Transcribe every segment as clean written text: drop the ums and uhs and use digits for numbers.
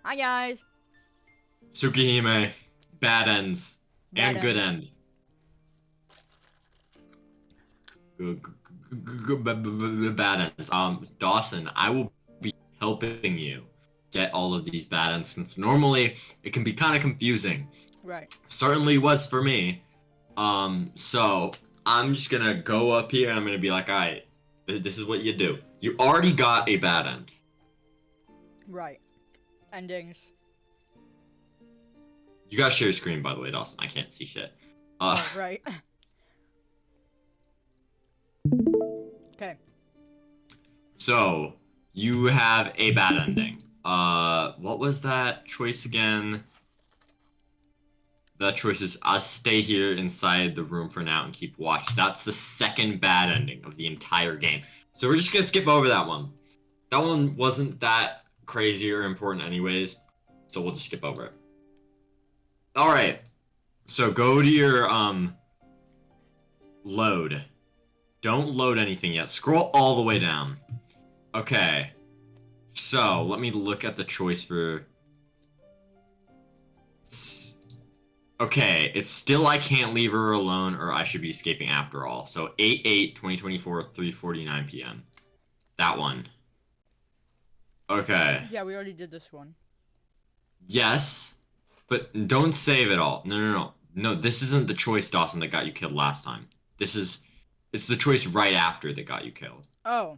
Hi guys. Tsukihime, bad ends Bad and good ends. end. Bad ends. Dawson, I will be helping you get all of these bad ends since normally it can be kind of confusing. Right. Certainly was for me. So I'm just gonna go up here and I'm gonna be like, alright, this is what you do. You already got a bad end. Right. Endings. You gotta share your screen, by the way, Dawson. I can't see shit. Oh, right. Okay. So you have a bad ending. What was that choice again? That choice is I'll stay here inside the room for now and keep watch. That's the second bad ending of the entire game. So we're just gonna skip over that one. That one wasn't that crazy or important anyways, so we'll just skip over it. Alright. So go to your load. Don't load anything yet. Scroll all the way down. Okay. So let me look at the choice for. Okay, it's still I can't leave her alone or I should be escaping after all. So 8/8/2024, 3:49 p.m. That one. Okay. Yeah, we already did this one. Yes, but don't save it all. No, no, no. No, this isn't the choice, Dawson, that got you killed last time. This is. It's the choice right after that got you killed. Oh.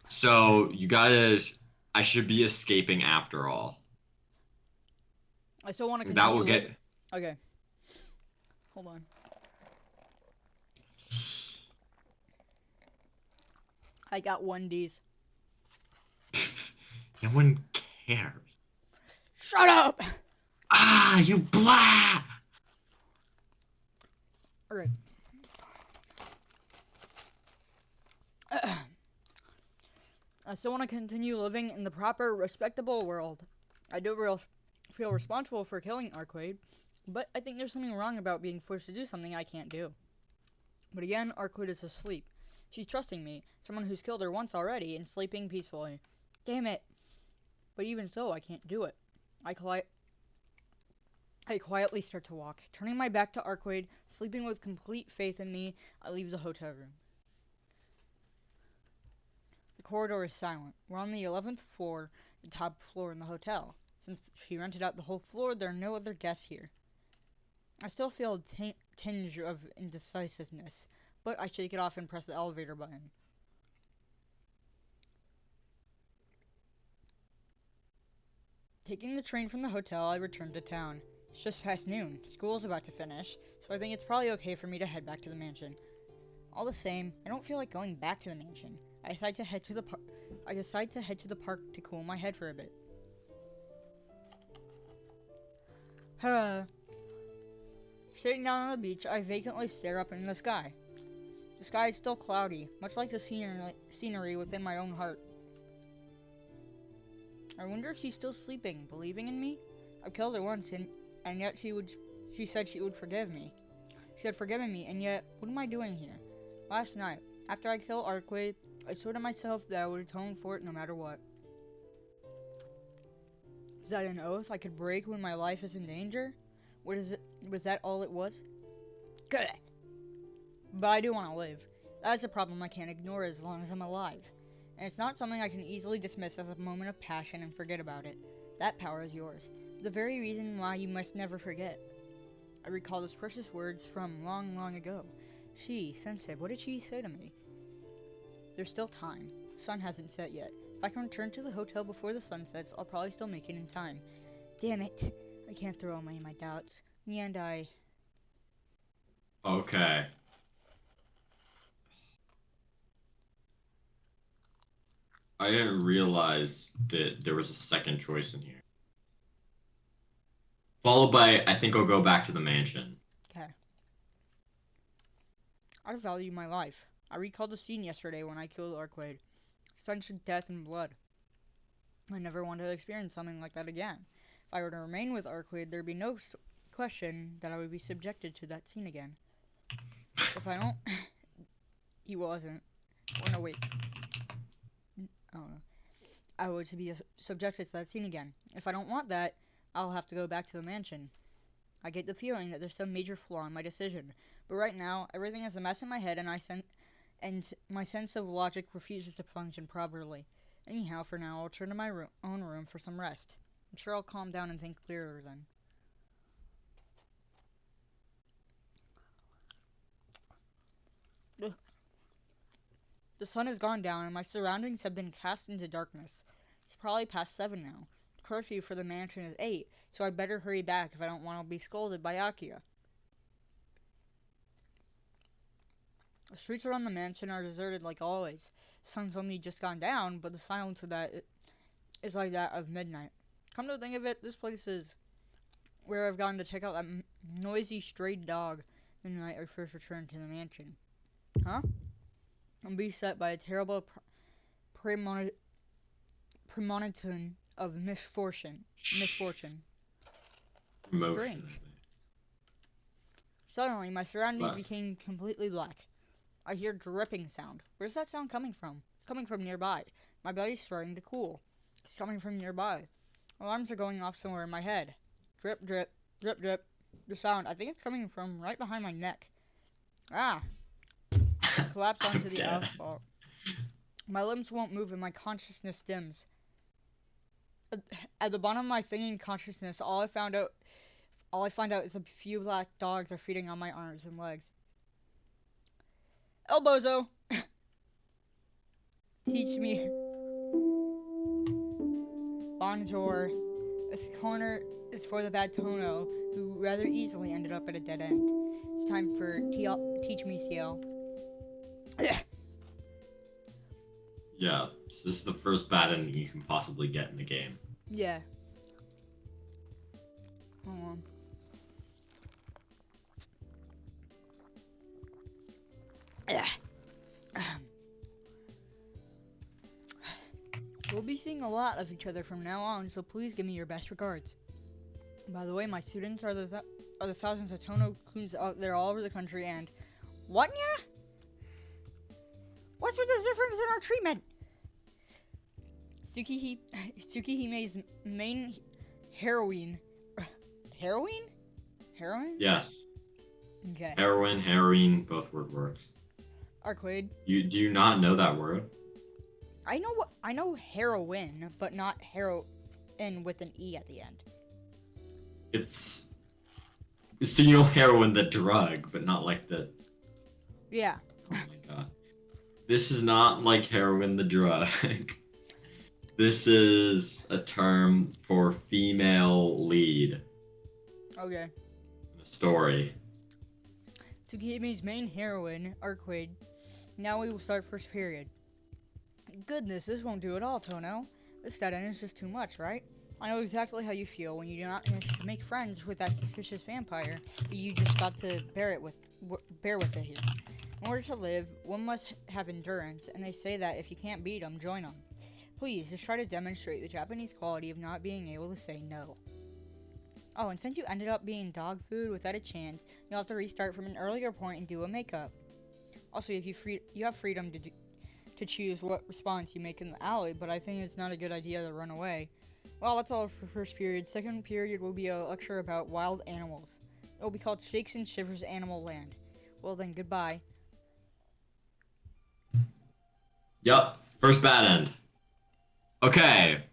So you gotta. I should be escaping after all. I still want to That continue will living. get. Okay. Hold on. I got 1Ds. No one cares. Shut up! Ah, you blah! Alright. I still want to continue living in the proper, respectable world. I do feel responsible for killing Arcueid, but I think there's something wrong about being forced to do something I can't do. But again, Arcueid is asleep. She's trusting me, someone who's killed her once already, and sleeping peacefully. Damn it! But even so, I can't do it. I quietly start to walk. Turning my back to Arcueid, sleeping with complete faith in me, I leave the hotel room. The corridor is silent. We're on the 11th floor, the top floor in the hotel. Since she rented out the whole floor, there are no other guests here. I still feel a tinge of indecisiveness, but I shake it off and press the elevator button. Taking the train from the hotel, I return to town. It's just past noon. School is about to finish, so I think it's probably okay for me to head back to the mansion. All the same, I don't feel like going back to the mansion. I decide to head to the park to cool my head for a bit. Huh. Sitting down on the beach, I vacantly stare up in the sky. The sky is still cloudy, much like the scenery within my own heart. I wonder if she's still sleeping, believing in me? I've killed her once, and yet she said she would forgive me. She had forgiven me, and yet, what am I doing here? Last night, after I killed Arcueid, I swore to myself that I would atone for it no matter what. Is that an oath I could break when my life is in danger? Was that all it was? Good. But I do want to live. That is a problem I can't ignore as long as I'm alive. And it's not something I can easily dismiss as a moment of passion and forget about it. That power is yours. The very reason why you must never forget. I recall those precious words from long, long ago. Sensei, what did she say to me? There's still time. The sun hasn't set yet. If I can return to the hotel before the sun sets, I'll probably still make it in time. Damn it. I can't throw away my doubts. And Okay. I didn't realize that there was a second choice in here. Followed by, I think I'll go back to the mansion. Okay. I value my life. I recalled the scene yesterday when I killed Arcueid. Stench of death and blood. I never want to experience something like that again. If I were to remain with Arcueid, there'd be no question that I would be subjected to that scene again. If I don't... he wasn't. Or no, wait. I don't know. I was to be subjected to that scene again. If I don't want that, I'll have to go back to the mansion. I get the feeling that there's some major flaw in my decision, but right now everything is a mess in my head, and my sense of logic refuses to function properly. Anyhow, for now, I'll turn to my own room for some rest. I'm sure I'll calm down and think clearer then. The sun has gone down, and my surroundings have been cast into darkness. It's probably past 7 now. Curfew for the mansion is 8, so I better hurry back if I don't want to be scolded by Akia. The streets around the mansion are deserted like always. The sun's only just gone down, but the silence of that is like that of midnight. Come to think of it, this place is where I've gone to check out that noisy strayed dog the night I first returned to the mansion. Huh? I'm beset by a terrible premonition of misfortune. Strange. Suddenly, my surroundings became completely black. I hear dripping sound. Where's that sound coming from? It's coming from nearby. My body's starting to cool. It's coming from nearby. Alarms are going off somewhere in my head. Drip, drip, drip, drip. The sound, I think it's coming from right behind my neck. Ah! I collapse onto the asphalt. My limbs won't move and my consciousness dims. At the bottom of my thinking consciousness, all I find out is a few black dogs are feeding on my arms and legs. Elbozo! Teach me. Bonjour. This corner is for the bad Tono, who rather easily ended up at a dead end. It's time for Teach me, Ciel. Yeah, this is the first bad ending you can possibly get in the game. Yeah. Hold on. We'll be seeing a lot of each other from now on, so please give me your best regards. By the way, my students are the thousands of Tono clues out there all over the country, and what? Yeah? What's with this difference in our treatment? Tsukihime's main heroine. Heroine? Heroine? Yes. Okay. Heroine, both works. Arcueid. Do you not know that word? I know heroin, but not heroin with an E at the end. It's so you know heroin the drug, but not like the. Yeah. Oh my god. This is not like heroin the drug. This is a term for female lead. Okay. In a story. Tsukihime's main heroine, Arcueid. Now we will start first period. Goodness, this won't do at all, Tono. This dead end is just too much, right? I know exactly how you feel when you do not manage to make friends with that suspicious vampire, but you just got to bear with it here. In order to live, one must have endurance, and they say that if you can't beat them, join them. Please, just try to demonstrate the Japanese quality of not being able to say no. Oh, and since you ended up being dog food without a chance, you'll have to restart from an earlier point and do a makeup. Also, if you have freedom to choose what response you make in the alley, but I think it's not a good idea to run away. Well, that's all for first period. Second period will be a lecture about wild animals. It will be called Shakes and Shivers Animal Land. Well then, goodbye. Yup, first bad end. Okay.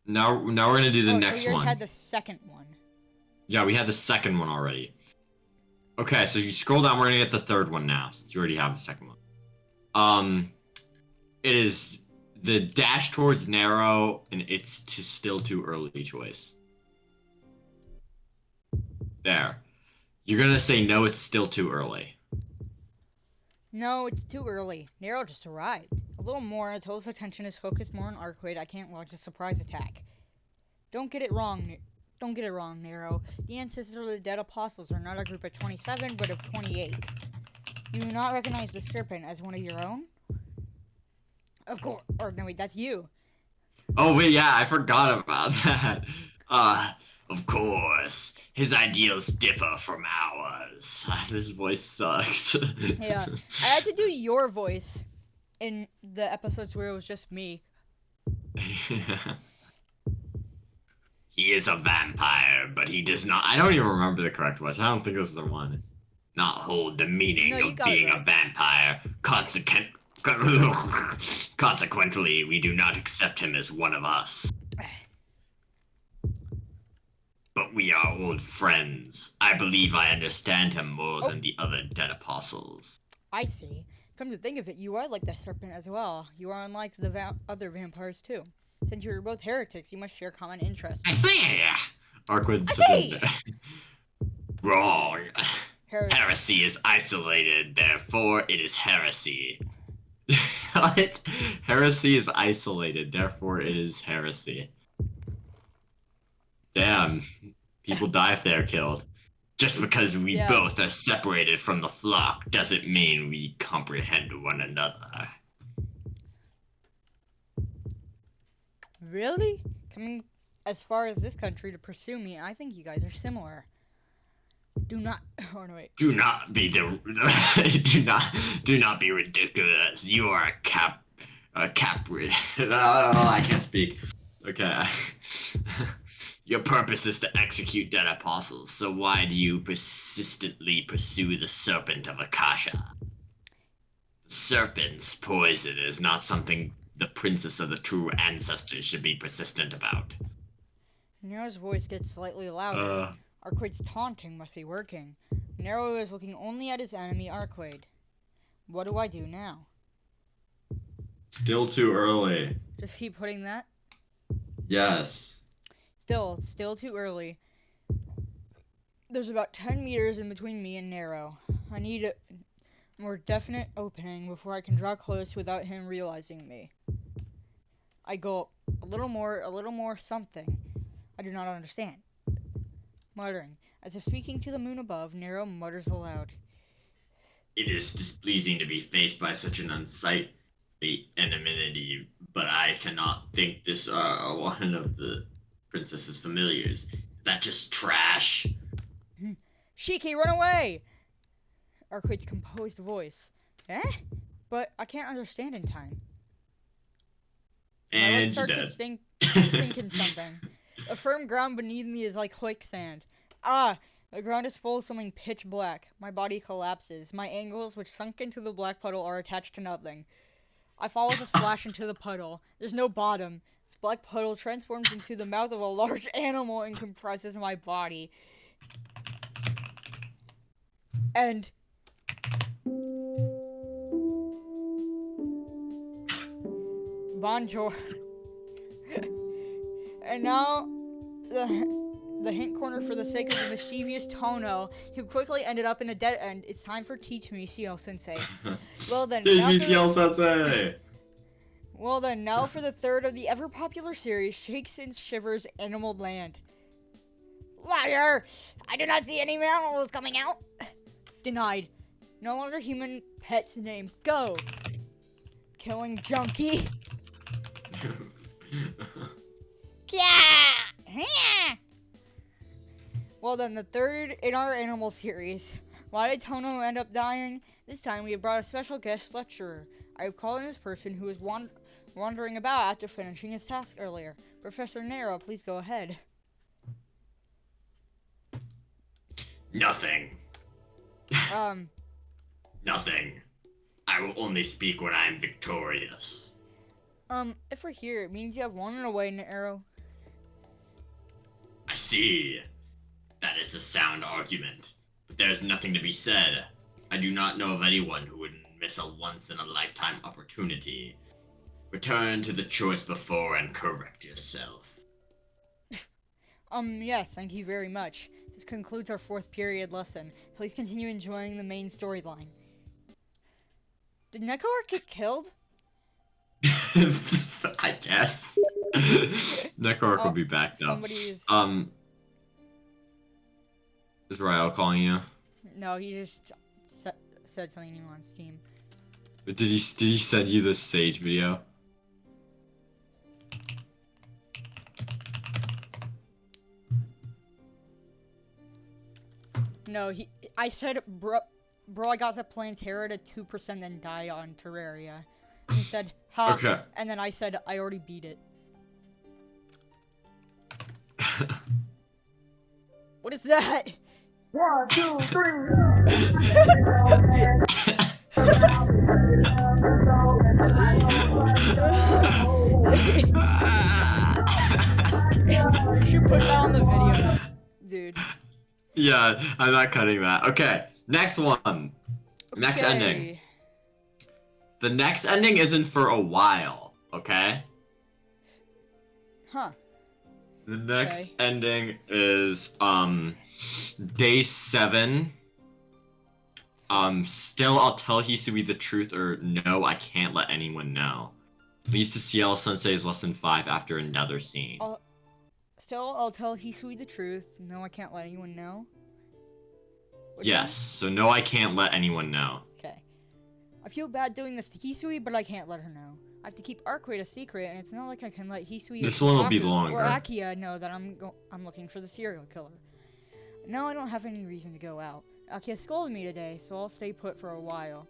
Now we're gonna do the next so you one. had the second one. Yeah, we had the second one already. Okay, so you scroll down, we're gonna get the third one now, since you already have the second one. It is the dash towards narrow, and it's still too early choice. There. You're gonna say no, it's still too early. No, it's too early. Narrow just arrived. A little more until his attention is focused more on Arcueid. I can't launch a surprise attack. Don't get it wrong, Narrow. The ancestors of the dead apostles are not a group of 27, but of 28. You do not recognize the serpent as one of your own? Of course. Or, no, wait, that's you. Oh, wait, yeah, I forgot about that. Of course. His ideals differ from ours. This voice sucks. Yeah. I had to do your voice in the episodes where it was just me. He is a vampire, but he does not. I don't even remember the correct words. I don't think this is the one. Not hold the meaning No, you of got it being a right. vampire. Consequently, we do not accept him as one of us. But we are old friends. I believe I understand him more Oh. than the other dead apostles. I see. Come to think of it, you are like the serpent as well. You are unlike the other vampires too. Since you are both heretics, you must share common interests. I see! Arcueid I said see! wrong. Heresy. Heresy is isolated, therefore it is heresy. What? Heresy is isolated, therefore it is heresy. Damn. People die if they're killed. Just because we Yeah. both are separated from the flock doesn't mean we comprehend one another. Really? Coming as far as this country to pursue me, I think you guys are similar. Do not. Oh no, wait. Do not be do not be ridiculous. You are a cap. No, I can't speak. Okay. Your purpose is to execute dead apostles, so why do you persistently pursue the serpent of Akasha? The serpent's poison is not something the princess of the true ancestors should be persistent about. Nero's voice gets slightly louder. Arcueid's taunting must be working. Nero is looking only at his enemy, Arcueid. What do I do now? Still too early. Just keep putting that? Yes. Still too early. There's about 10 meters in between me and Nero. I need a more definite opening before I can draw close without him realizing me. I go, a little more something. I do not understand. Muttering, as if speaking to the moon above, Nero mutters aloud. It is displeasing to be faced by such an unsightly enmity, but I cannot think this one of the princess's familiars. Is that just trash? Shiki, run away! Arcueid's composed voice. Eh? But I can't understand in time. My legs start to sink in something. The firm ground beneath me is like quicksand. Ah! The ground is full of something pitch black. My body collapses. My ankles, which sunk into the black puddle, are attached to nothing. I fall as a splash into the puddle. There's no bottom. This black puddle transforms into the mouth of a large animal and compresses my body. And bonjour. And now the hint corner for the sake of the mischievous Tono, who quickly ended up in a dead end. It's time for Teach Me, Ciel Sensei. Well then, Teach me, Ciel Sensei! Well then, now for the third of the ever-popular series, Shakes and Shivers Animal Land. Liar! I do not see any animals coming out! Denied. No longer human pet's name. Go! Killing junkie. Yeah! Well then, the third in our animal series. Why did Tono end up dying? This time we have brought a special guest lecturer. I have called in this person who was wandering about after finishing his task earlier. Professor Nero, please go ahead. Nothing. Nothing. I will only speak when I am victorious. If we're here, it means you have won in a way, Nero. I see. That is a sound argument. But there's nothing to be said. I do not know of anyone who would miss a once-in-a-lifetime opportunity. Return to the choice before and correct yourself. Yes, thank you very much. This concludes our 4th period lesson. Please continue enjoying the main storyline. Did Nekoark get killed? I guess. Nekoark will be back though. Somebody's... Is Ryle calling you? No, he just said something new on Steam. But did he send you the Sage video? No, I said, bro, I got the Plantera to 2% then died on Terraria. He said, Ha. Okay. And then I said I already beat it. What is that? 1, 2, 3. You should put that on the video, dude. Yeah, I'm not cutting that. Okay, next one. Next ending. Okay. The next ending isn't for a while, okay? Huh. The next Okay. ending is day 7. Still I'll tell Hisui the truth, or no, I can't let anyone know. Leads to Ciel Sensei's lesson 5 after another scene. Still, I'll tell Hisui the truth. No, I can't let anyone know. Which Yes, one? so no, I can't let anyone know. Okay. I feel bad doing this to Hisui, but I can't let her know. I have to keep Arcueid a secret, and it's not like I can let Hisui This one will be or longer. Akia know that I'm looking for the serial killer. No, I don't have any reason to go out. Akia scolded me today, so I'll stay put for a while.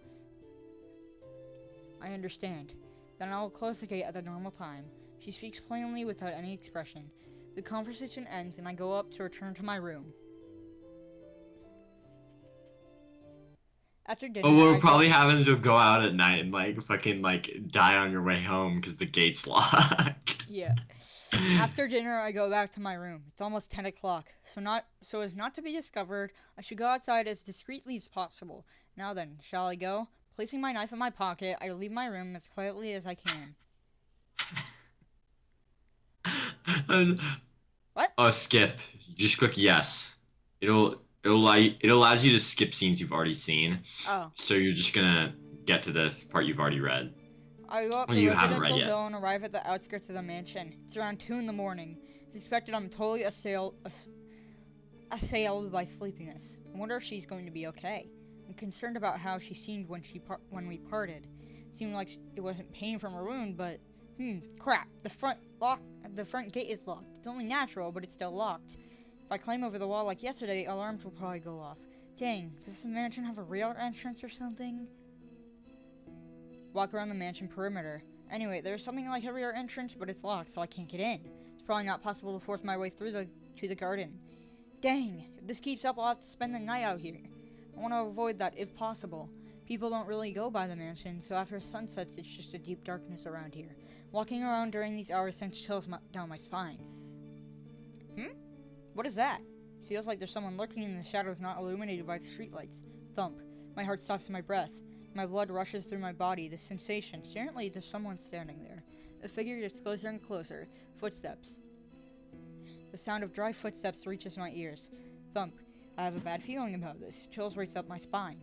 I understand. Then I will close the gate at the normal time. She speaks plainly without any expression. The conversation ends, and I go up to return to my room. After dinner, Oh, what I probably happens, you'll go out at night and like fucking like die on your way home because the gate's locked. Yeah. After dinner, I go back to my room. It's almost 10 o'clock, so as not to be discovered, I should go outside as discreetly as possible. Now then, shall I go? Placing my knife in my pocket, I leave my room as quietly as I can. What? Oh, skip. Just click yes. It allows you to skip scenes you've already seen. Oh. So you're just gonna get to this part you've already read. I go up Oh, the you haven't read residential yet. hill and arrive at the outskirts of the mansion. It's around 2 in the morning. It's expected I'm totally assailed by sleepiness. I wonder if she's going to be okay. I'm concerned about how she seemed when we parted. It seemed like it wasn't pain from her wound, but crap. The front gate is locked. It's only natural, but it's still locked. If I climb over the wall like yesterday, alarms will probably go off. Dang, does the mansion have a rear entrance or something? Walk around the mansion perimeter. Anyway, there's something like a rear entrance, but it's locked, so I can't get in. It's probably not possible to force my way through to the garden. Dang, if this keeps up, I'll have to spend the night out here. I want to avoid that if possible. People don't really go by the mansion, so after sunsets, it's just a deep darkness around here. Walking around during these hours sends chills down my spine. What is that? Feels like there's someone lurking in the shadows not illuminated by the streetlights. Thump. My heart stops in my breath. My blood rushes through my body. The sensation. Apparently, there's someone standing there. The figure gets closer and closer. Footsteps. The sound of dry footsteps reaches my ears. Thump. I have a bad feeling about this. Chills race up my spine.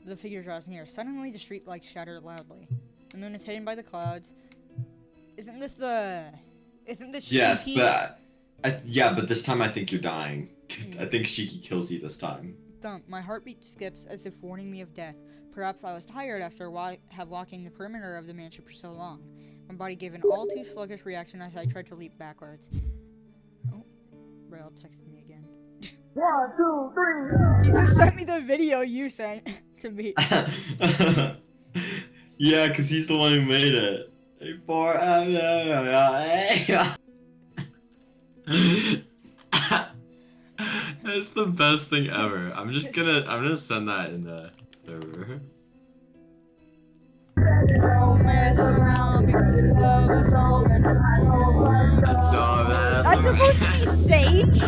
The figure draws near. Suddenly, the streetlights shatter loudly. The moon is hidden by the clouds. Isn't this Yes, Tsukihime? but this time I think you're dying. I think Shiki kills you this time. Thump. My heartbeat skips as if warning me of death. Perhaps I was tired after walking the perimeter of the mansion for so long. My body gave an all too sluggish reaction as I tried to leap backwards. Oh, Rail texted me again. 1, 2, 3. He just sent me the video you sent to me. Yeah, because he's the one who made it. That's the best thing ever. I'm gonna send that in the server. Mess around because you love a song and that's supposed to be Sage?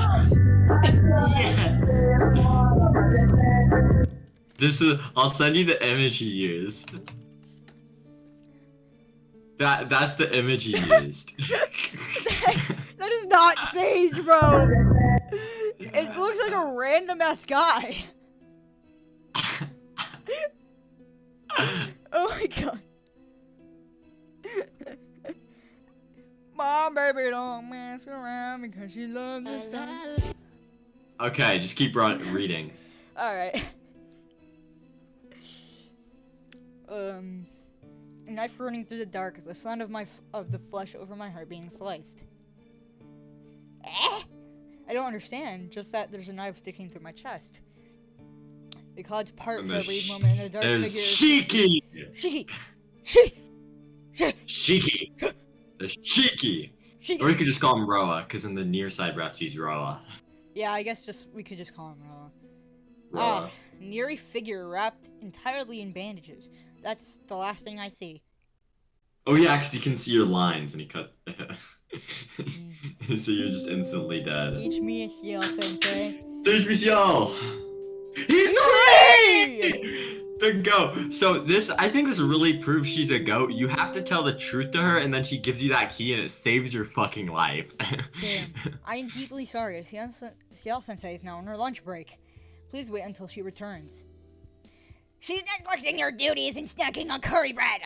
Yes. I'll send you the image he used. That's the image he used. That is not Sage, bro. It looks like a random ass guy. Oh my god. My baby don't mess around because she loves the sun. Okay, just keep reading. Alright. A knife running through the dark, the sound of the flesh over my heart being sliced. I don't understand, just that there's a knife sticking through my chest. The clouds part for a brief moment and the dark figure... Shiki! Shiki! Shiki! Shiki. The Shiki. Or you could just call him Roa, because in the near side refs he's Roa. Yeah, I guess we could just call him Roa. Roa. Neri figure wrapped entirely in bandages. That's the last thing I see. Oh yeah, because you can see your lines and he cut. So you're just instantly dead. Teach me, Ciel Sensei. Teach me, Ciel! He's free! Big go. So I think this really proves she's a goat. You have to tell the truth to her, and then she gives you that key, and it saves your fucking life. Damn. I am deeply sorry. Ciel Sensei is now on her lunch break. Please wait until she returns. She's neglecting her duties and snacking on curry bread.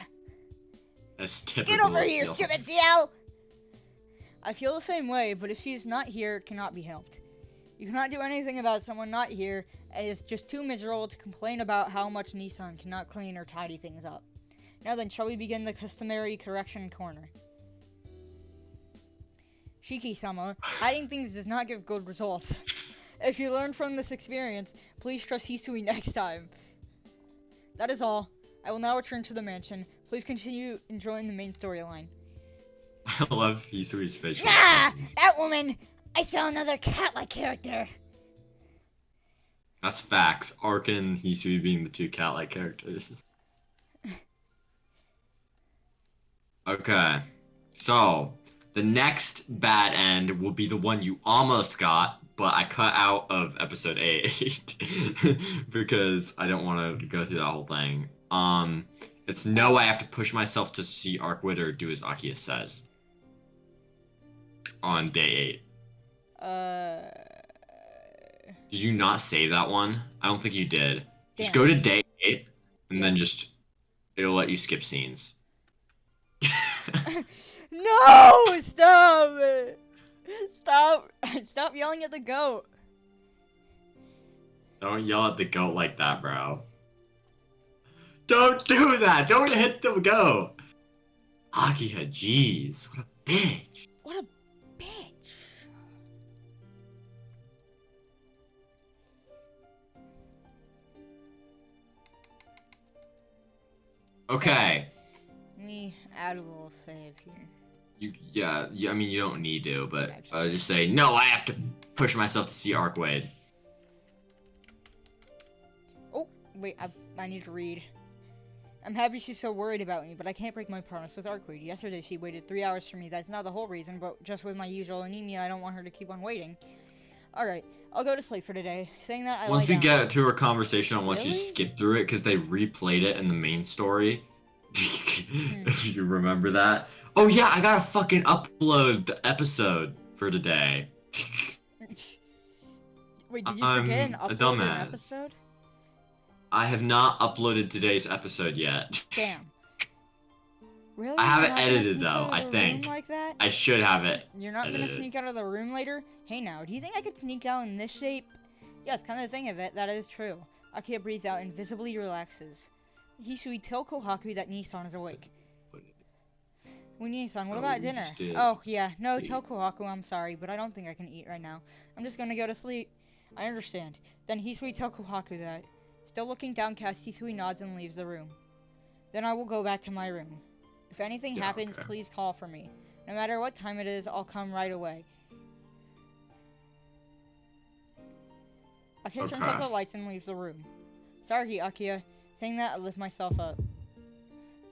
That's typical. Get over here, Ciel. stupid Ciel! I feel the same way, but if she's not here, it cannot be helped. You cannot do anything about someone not here, and it's just too miserable to complain about how much Nissan cannot clean or tidy things up. Now then, shall we begin the customary correction corner? Shiki-sama, hiding things does not give good results. If you learn from this experience, please trust Hisui next time. That is all. I will now return to the mansion. Please continue enjoying the main storyline. I love Hisui's facial. Ah! That woman! I saw another cat-like character! That's facts. Ark and Hisui being the two cat-like characters. Okay. So, the next bad end will be the one you almost got, but I cut out of episode 8 because I don't want to go through that whole thing. It's no, I have to push myself to see Arcueid or do as Akia says. On day 8. Did you not save that one? I don't think you did. Damn. Just go to day 8, and then it'll let you skip scenes. No! Stop it! Stop yelling at the goat! Don't yell at the goat like that, bro. Don't do that! Don't hit the goat! Akia, jeez, what a bitch. What a bitch! Okay. Let me add a little save here. Yeah, I mean, you don't need to, but just say, no, I have to push myself to see Arcueid. Oh, wait, I need to read. I'm happy she's so worried about me, but I can't break my promise with Arcueid. Yesterday she waited 3 hours for me. That's not the whole reason, but just with my usual anemia, I don't want her to keep on waiting. Alright, I'll go to sleep for today. Saying that, I Once lie we down. get to our conversation, I want you to Really? skip through it, because they replayed it in the main story. If you remember that. Oh yeah, I gotta fucking upload the episode for today. Wait, did you I'm forget and a upload an dumbass. episode? I have not uploaded today's episode yet. Damn. Really? I have You're it not gonna edited, sneak though, out of I the think. room like that? I should have it. You're not gonna edited. sneak out of the room later? Hey now, do you think I could sneak out in this shape? Yes, come to think of it, that is true. Akia breathes out and visibly relaxes. Hisui, tell Kohaku that Nissan is awake. Nissan, what Oh, about we dinner? just did. Oh, yeah, no, Yeah. tell Kohaku I'm sorry, but I don't think I can eat right now. I'm just gonna go to sleep. I understand. Then Hisui, tell Kohaku that. Still looking downcast, Hisui nods and leaves the room. Then I will go back to my room. If anything Yeah, happens, okay. please call for me. No matter what time it is, I'll come right away. Akia turns off Okay. the lights and leaves the room. Sorry, Akia. Saying that, I lift myself up.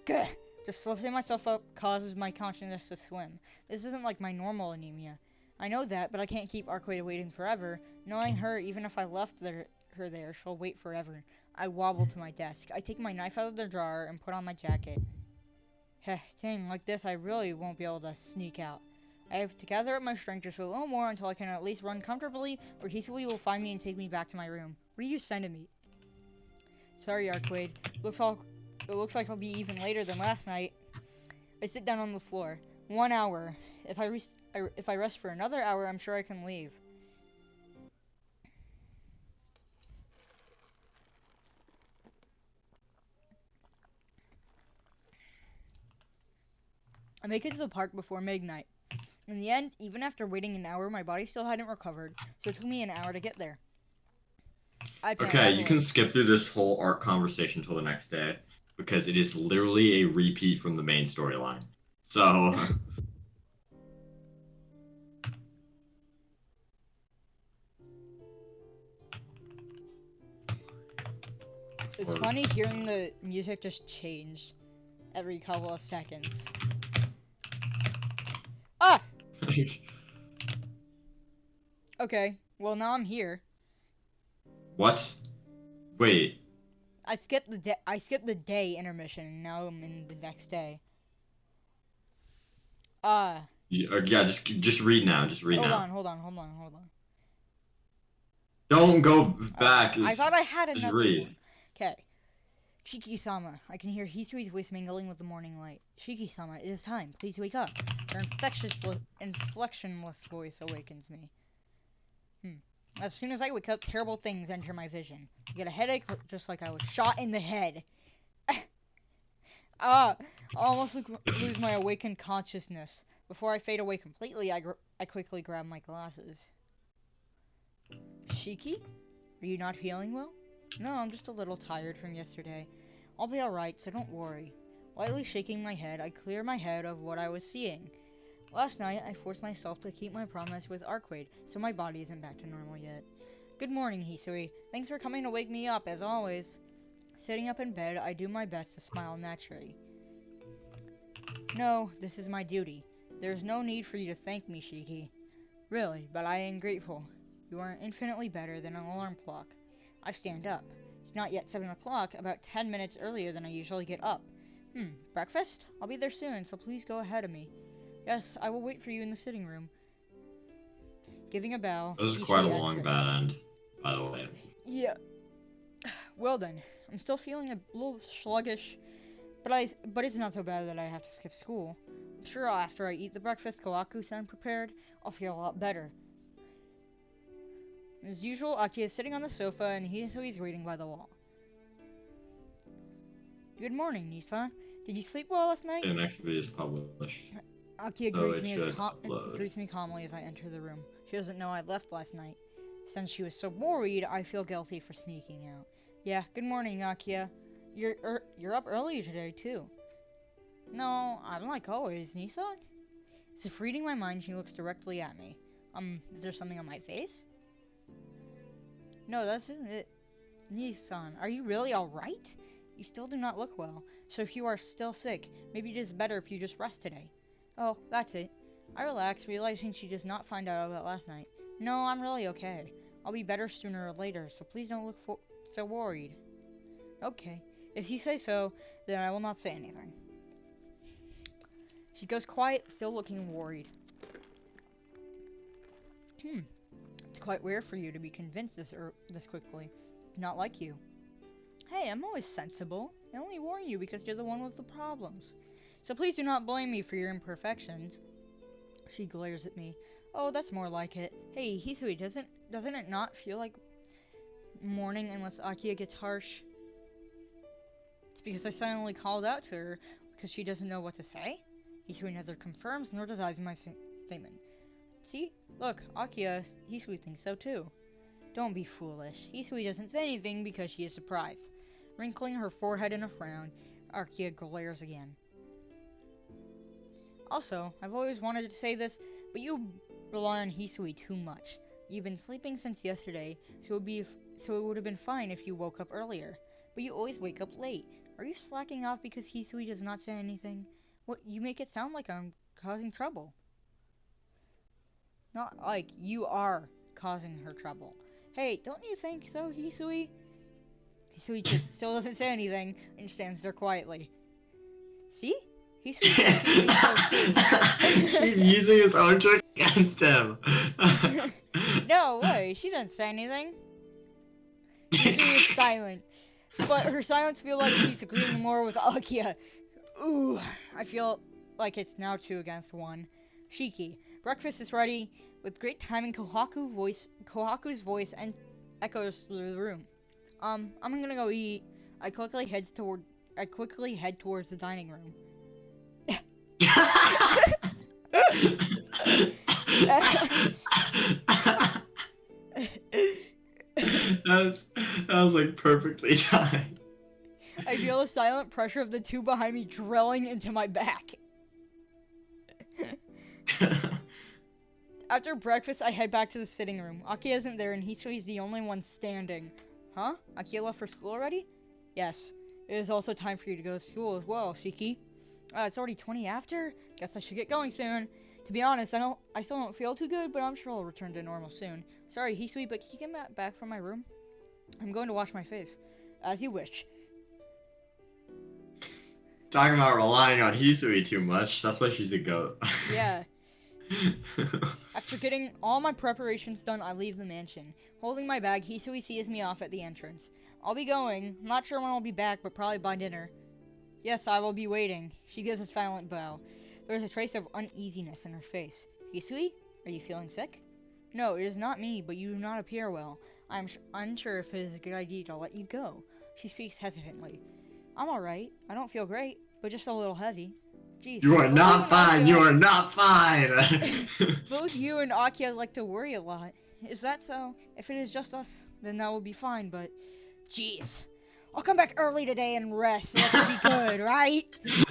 Gah! Just lifting myself up causes my consciousness to swim. This isn't like my normal anemia. I know that, but I can't keep Arcueid waiting forever. Knowing her, even if I left her there, she'll wait forever. I wobble to my desk. I take my knife out of the drawer and put on my jacket. Heh, dang, like this I really won't be able to sneak out. I have to gather up my strength just a little more until I can at least run comfortably, or Hisui will find me and take me back to my room. What are you sending me? Sorry, Arcueid. It looks like I'll be even later than last night. I sit down on the floor. 1 hour. If I rest for another hour, I'm sure I can leave. I make it to the park before midnight. In the end, even after waiting an hour, my body still hadn't recovered, so it took me an hour to get there. I panicked Okay, you heavily. can skip through this whole Ark conversation till the next day. because it is literally a repeat from the main storyline. So It's funny hearing the music just change every couple of seconds. Ah! Okay, well now I'm here. What? Wait. I skipped the day intermission, and now I'm in the next day. Yeah, just read now. Just read now. Hold on. Don't go back. I thought I had just another read. one. Okay. Shiki-sama, I can hear Hisui's voice mingling with the morning light. Shiki-sama, it is time. Please wake up. Her inflectionless voice awakens me. As soon as I wake up, terrible things enter my vision. I get a headache, just like I was shot in the head. I almost lose my awakened consciousness. Before I fade away completely, I quickly grab my glasses. Shiki? Are you not feeling well? No, I'm just a little tired from yesterday. I'll be alright, so don't worry. Lightly shaking my head, I clear my head of what I was seeing. Last night, I forced myself to keep my promise with Arcueid, so my body isn't back to normal yet. Good morning, Hisui. Thanks for coming to wake me up, as always. Sitting up in bed, I do my best to smile naturally. No, this is my duty. There's no need for you to thank me, Shiki. Really, but I am grateful. You are infinitely better than an alarm clock. I stand up. It's not yet 7 o'clock, about 10 minutes earlier than I usually get up. Breakfast? I'll be there soon, so please go ahead of me. Yes, I will wait for you in the sitting room. Giving a bow. This is quite a long bad end, by the way. Yeah. Well then, I'm still feeling a little sluggish, but it's not so bad that I have to skip school. I'm sure after I eat the breakfast Kohaku-san prepared, I'll feel a lot better. As usual, Aki is sitting on the sofa and he's reading by the wall. Good morning, Nissan. Did you sleep well last night? The next video is published. Aki So greets me calmly as I enter the room. She doesn't know I left last night. Since she was so worried, I feel guilty for sneaking out. Yeah, good morning, Akia. You're up early today, too. No, I'm like always, Nissan. As if reading my mind, she looks directly at me. Is there something on my face? No, that isn't it. Nissan, are you really alright? You still do not look well, so if you are still sick, maybe it is better if you just rest today. Oh, that's it. I relax, realizing she does not find out about last night. No, I'm really okay. I'll be better sooner or later, so please don't look so worried. Okay, if you say so, then I will not say anything. She goes quiet, still looking worried. It's quite rare for you to be convinced this quickly. Not like you. Hey, I'm always sensible. I only warn you because you're the one with the problems. So please do not blame me for your imperfections. She glares at me. Oh, that's more like it. Hey, Hisui, doesn't it not feel like morning unless Akia gets harsh? It's because I suddenly called out to her because she doesn't know what to say? Hisui neither confirms nor denies my statement. See? Look, Akia, Hisui thinks so too. Don't be foolish. Hisui doesn't say anything because she is surprised. Wrinkling her forehead in a frown, Akia glares again. Also, I've always wanted to say this, but you rely on Hisui too much. You've been sleeping since yesterday, so it would have been fine if you woke up earlier. But you always wake up late. Are you slacking off because Hisui does not say anything? What, you make it sound like I'm causing trouble. Not like you are causing her trouble. Hey, don't you think so, Hisui? Hisui still doesn't say anything and stands there quietly. See? Hisui so She's using his own trick against him. No way, she doesn't say anything. Hisui is silent, but her silence feels like she's agreeing more with Akia. Ooh, I feel like it's now 2 against 1. Shiki, breakfast is ready. With great timing, Kohaku's voice and echoes through the room. I'm gonna go eat. I quickly head towards the dining room. that was like perfectly timed. I I feel the silent pressure of the two behind me drilling into my back. After breakfast, I head back to the sitting room. Aki isn't there, and Hisui's the only one standing. Huh? Aki left for school already? Yes. It is also time for you to go to school as well, Shiki. It's already 20 after? Guess I should get going soon. To be honest, I still don't feel too good, but I'm sure I'll return to normal soon. Sorry, Hisui, but can you get back from my room? I'm going to wash my face. As you wish. Talking about relying on Hisui too much. That's why she's a goat. Yeah. After getting all my preparations done, I leave the mansion. Holding my bag, Hisui sees me off at the entrance. I'll be going. I'm not sure when I'll be back, but probably by dinner. Yes, I will be waiting. She gives a silent bow. There's a trace of uneasiness in her face. Hisui, are you feeling sick? No, it is not me, but you do not appear well. I'm unsure if it is a good idea to let you go. She speaks hesitantly. I'm alright. I don't feel great, but just a little heavy. Jeez. You are not fine. You are not fine. Both you and Akia like to worry a lot. Is that so? If it is just us, then that will be fine, but... Jeez. I'll come back early today and rest. That should be good, right?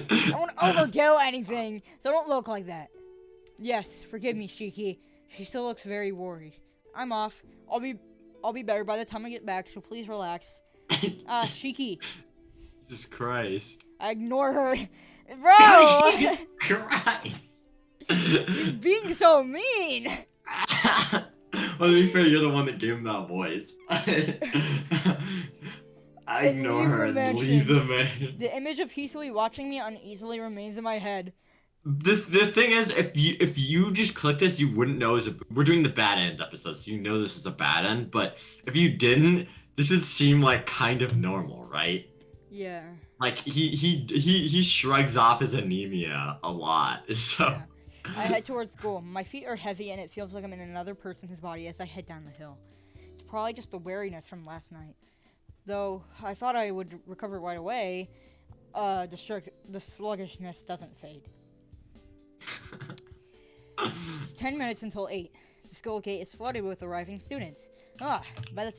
I don't want to overdo anything, so don't look like that. Yes, forgive me, Shiki. She still looks very worried. I'm off. I'll be better by the time I get back, so please relax. Shiki. Jesus Christ. I ignore her. Bro! Jesus Christ. He's being so mean! Well, to be fair, you're the one that gave him that voice. I ignore her and leave the man. The image of Hisui watching me uneasily remains in my head. The thing is, if you just click this, you wouldn't know. We're doing the bad end episode, so you know this is a bad end. But if you didn't, this would seem like kind of normal, right? Yeah. Like he shrugs off his anemia a lot. So. Yeah. I head towards school. My feet are heavy, and it feels like I'm in another person's body as I head down the hill. It's probably just the weariness from last night. Though I thought I would recover right away, the sluggishness doesn't fade. It's 10 minutes until 8. The school gate is flooded with arriving students. By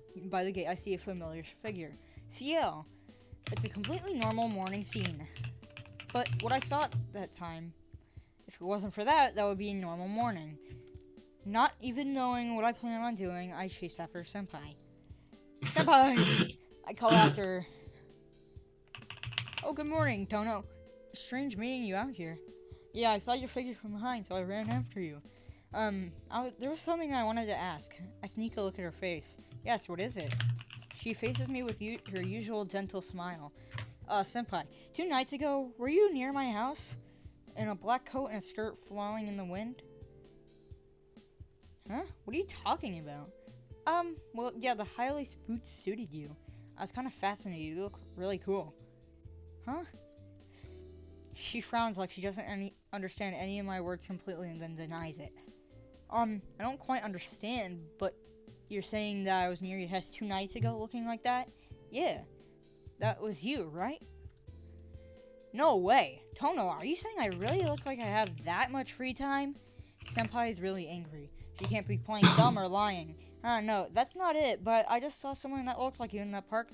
the gate I see a familiar figure. Ciel. It's a completely normal morning scene. But what I saw at that time, if it wasn't for that, that would be a normal morning. Not even knowing what I plan on doing, I chased after Senpai. Senpai! I call after her. Oh, good morning, Tono. Strange meeting you out here. Yeah, I saw your figure from behind, so I ran after you. There was something I wanted to ask. I sneak a look at her face. Yes, what is it? She faces me with her usual gentle smile. Senpai, 2 nights ago, were you near my house? In a black coat and a skirt flowing in the wind? Huh? What are you talking about? Well, yeah, the highly boots suited you. I was kind of fascinated. You look really cool. Huh? She frowns like she doesn't understand any of my words completely and then denies it. I don't quite understand, but you're saying that I was near your house 2 nights ago looking like that? Yeah. That was you, right? No way. Tono, are you saying I really look like I have that much free time? Senpai is really angry. She can't be playing dumb or lying. No, that's not it, but I just saw someone that looked like you in that park,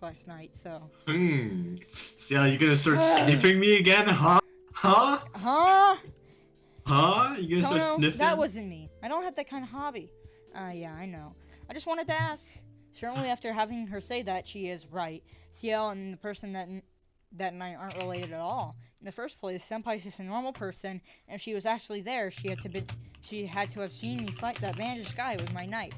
last night, so. Ciel, you gonna start sniffing me again, huh? Huh? Huh? Huh? You gonna Tono, start sniffing? that wasn't me. I don't have that kind of hobby. Yeah, I know. I just wanted to ask. Certainly after having her say that, she is right. Ciel and the person that night aren't related at all. In the first place, Senpai's just a normal person, and if she was actually there, she had to have seen me fight that bandaged guy with my knife.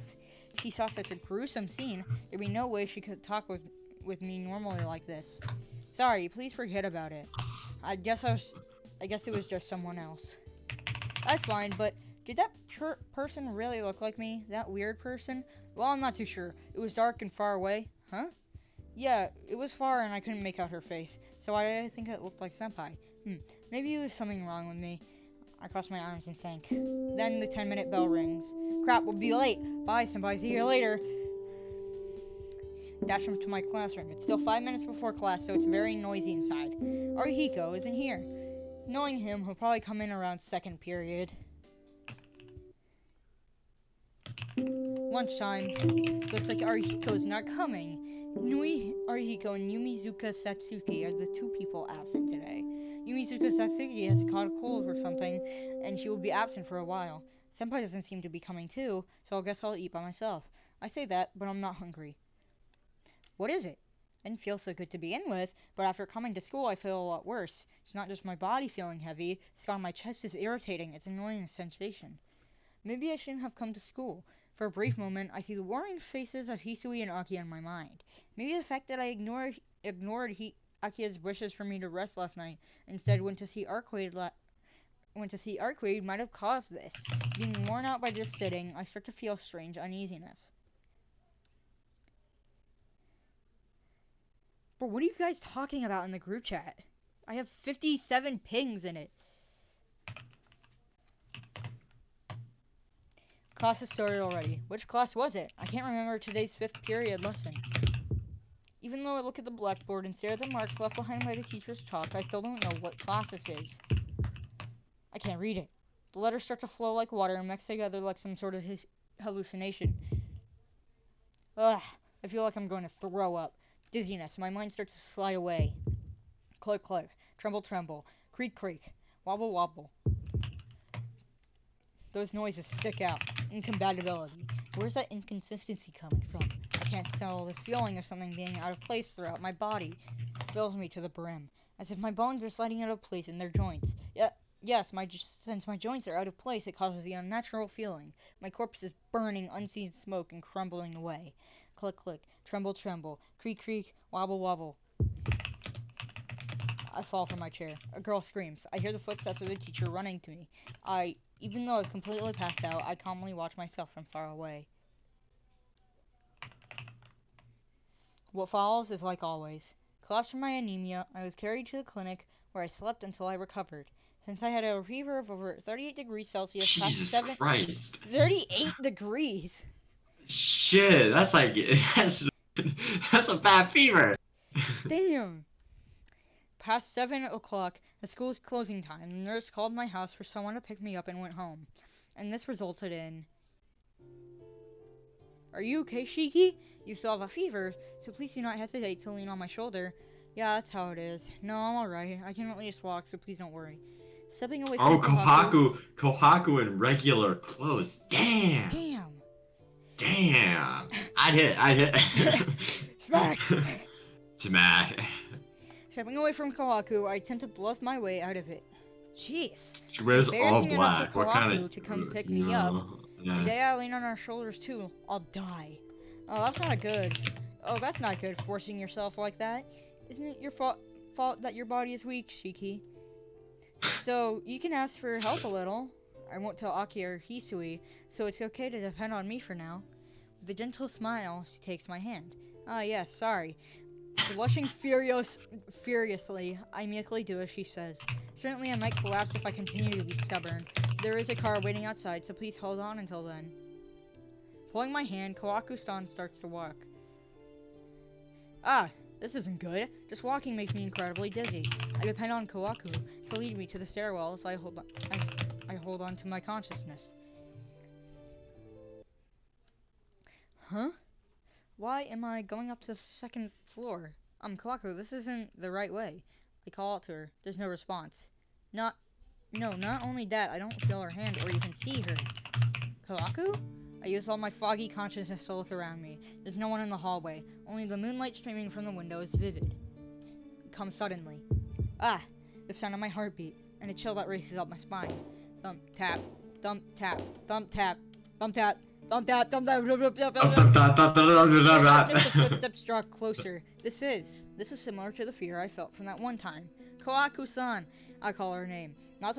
If she saw such a gruesome scene, there'd be no way she could talk with me normally like this. Sorry, please forget about it. I guess it was just someone else. That's fine, but did that person really look like me? That weird person? Well, I'm not too sure. It was dark and far away. Huh? Yeah, it was far and I couldn't make out her face, so I think it looked like Senpai. Maybe there was something wrong with me. I cross my arms and think. Then the 10-minute bell rings. Crap, we'll be late. Bye, Senpai. See you later. Dash him to my classroom. It's still 5 minutes before class, so it's very noisy inside. Arihiko isn't here. Knowing him, he'll probably come in around second period. Lunchtime. Looks like Arihiko's not coming. Nui Arihiko and Yumizuka Satsuki are the two people absent today. Yumizuka Satsuki has caught a cold or something, and she will be absent for a while. Senpai doesn't seem to be coming too, so I guess I'll eat by myself. I say that, but I'm not hungry. What is it? I didn't feel so good to begin with, but after coming to school I feel a lot worse. It's not just my body feeling heavy, it's got on my chest is irritating. It's an annoying sensation. Maybe I shouldn't have come to school. For a brief moment, I see the worrying faces of Hisui and Aki in my mind. Maybe the fact that I ignored Aki's wishes for me to rest last night, instead went to see Arcueid might have caused this. Being worn out by just sitting, I start to feel strange uneasiness. But what are you guys talking about in the group chat? I have 57 pings in it. Class has started already. Which class was it? I can't remember today's 5th period lesson. Even though I look at the blackboard and stare at the marks left behind by the teacher's chalk, I still don't know what class this is. I can't read it. The letters start to flow like water and mix together like some sort of hallucination. Ugh, I feel like I'm going to throw up. Dizziness, my mind starts to slide away. Click, click, tremble, tremble, creak, creak, wobble, wobble. Those noises stick out. Incompatibility. Where's that inconsistency coming from? I can't settle this feeling of something being out of place throughout my body. It fills me to the brim, as if my bones are sliding out of place in their joints. Yes, since my joints are out of place, it causes the unnatural feeling. My corpse is burning unseen smoke and crumbling away. Click, click, tremble, tremble, creak, creak, wobble, wobble. I fall from my chair. A girl screams. I hear the footsteps of the teacher running to me. Even though I've completely passed out, I calmly watch myself from far away. What follows is like always. Collapsed from my anemia, I was carried to the clinic where I slept until I recovered. Since I had a fever of over 38 degrees Celsius, Jesus Christ. 38 degrees! Shit, that's like, that's a bad fever. Damn! Past 7 o'clock, the school's closing time, the nurse called my house for someone to pick me up and went home. And this resulted in... Are you okay, Shiki? You still have a fever, so please do not hesitate to lean on my shoulder. Yeah, that's how it is. No, I'm alright. I can at least walk, so please don't worry. Stepping away from Kohaku in regular clothes. Damn! Damn! I'd hit. Smack! Smack. Stepping away from Kohaku, I attempt to bluff my way out of it. Jeez. She wears all Embarrassing enough black. for What kind Kohaku of... to come pick me up. The day I lean on our shoulders too, I'll die. Oh, that's not good. Oh, that's not good, forcing yourself like that. Isn't it your fault that your body is weak, Shiki? So, you can ask for help a little. I won't tell Aki or Hisui, so it's okay to depend on me for now. With a gentle smile, she takes my hand. Ah, yes, sorry. Blushing furiously, I meekly do as she says. Certainly I might collapse if I continue to be stubborn. There is a car waiting outside, so please hold on until then. Pulling my hand, Kawaku-san starts to walk. Ah, this isn't good. Just walking makes me incredibly dizzy. I depend on Kawaku to lead me to the stairwell as I hold on to my consciousness. Huh? Why am I going up to the second floor? Kawaku, this isn't the right way. I call out to her. There's no response. Not only that, I don't feel her hand or even see her. Kawaku? I use all my foggy consciousness to look around me. There's no one in the hallway. Only the moonlight streaming from the window is vivid. It comes suddenly. Ah! The sound of my heartbeat, and a chill that races up my spine. Thump, tap, thump, tap, thump, tap, thump, tap. Thump tap, thump tap, the footsteps draw closer. This is similar to the fear I felt from that one time. Kawaku-san, I call her name. Not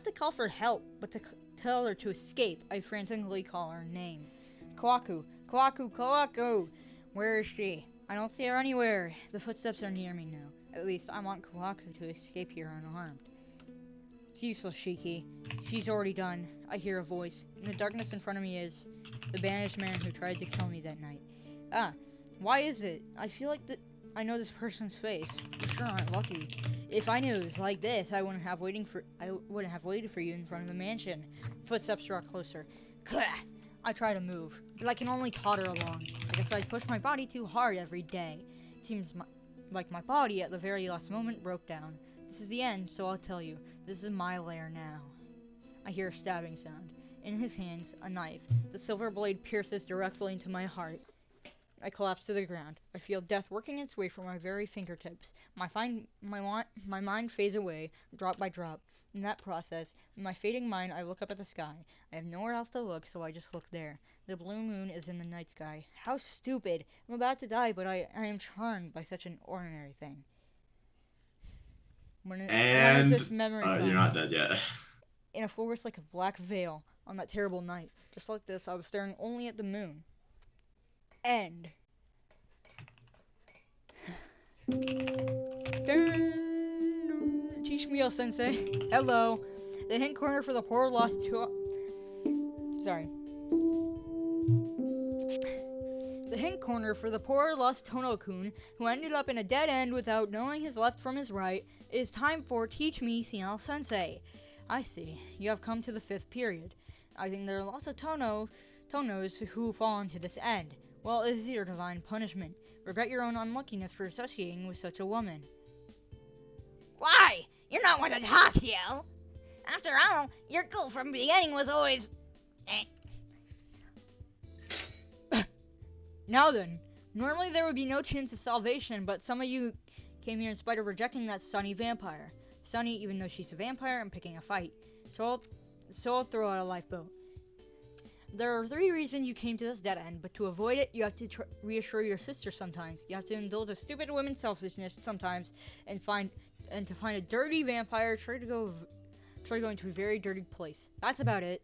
to call for help, but to tell her to escape. I frantically call her name. Kawaku, Kawaku, Kawaku. Where is she? I don't see her anywhere. The footsteps are near me now. At least I want Kawaku to escape here unharmed. It's useless, Shiki. She's already done. I hear a voice. In the darkness in front of me is the banished man who tried to kill me that night. Ah, why is it? I feel like I know this person's face. You sure aren't lucky. If I knew it was like this, I wouldn't have waited for you in front of the mansion. Footsteps draw closer. Clah! I try to move, but I can only totter along. I guess I push my body too hard every day. Seems like my body at the very last moment broke down. This is the end, so I'll tell you. This is my lair now. I hear a stabbing sound. In his hands, a knife. The silver blade pierces directly into my heart. I collapse to the ground. I feel death working its way from my very fingertips. My mind fades away, drop by drop. In that process, in my fading mind, I look up at the sky. I have nowhere else to look, so I just look there. The blue moon is in the night sky. How stupid! I'm about to die, but I am charmed by such an ordinary thing. When is this memory from? You're not dead yet. In a forest like a black veil on that terrible night. Just like this, I was staring only at the moon. End. Teach me, sensei. Hello. The hint corner for the poor lost Sorry. The hint corner for the poor lost Tono-kun, who ended up in a dead end without knowing his left from his right. It is time for Teach Me, Ciel Sensei. I see. You have come to the 5th period. I think there are lots of Tonos who fall into this end. Well, it is your divine punishment. Regret your own unluckiness for associating with such a woman. Why? You're not one to talk, Ciel. After all, your goal from the beginning was always... Now then, normally there would be no chance of salvation, but some of you came here in spite of rejecting that Sunny vampire. Sunny, even though she's a vampire, and picking a fight. So I'll throw out a lifeboat. There are 3 reasons you came to this dead end, but to avoid it, you have to reassure your sister sometimes. You have to indulge a stupid woman's selfishness sometimes, and to find a dirty vampire, try going to a very dirty place. That's about it.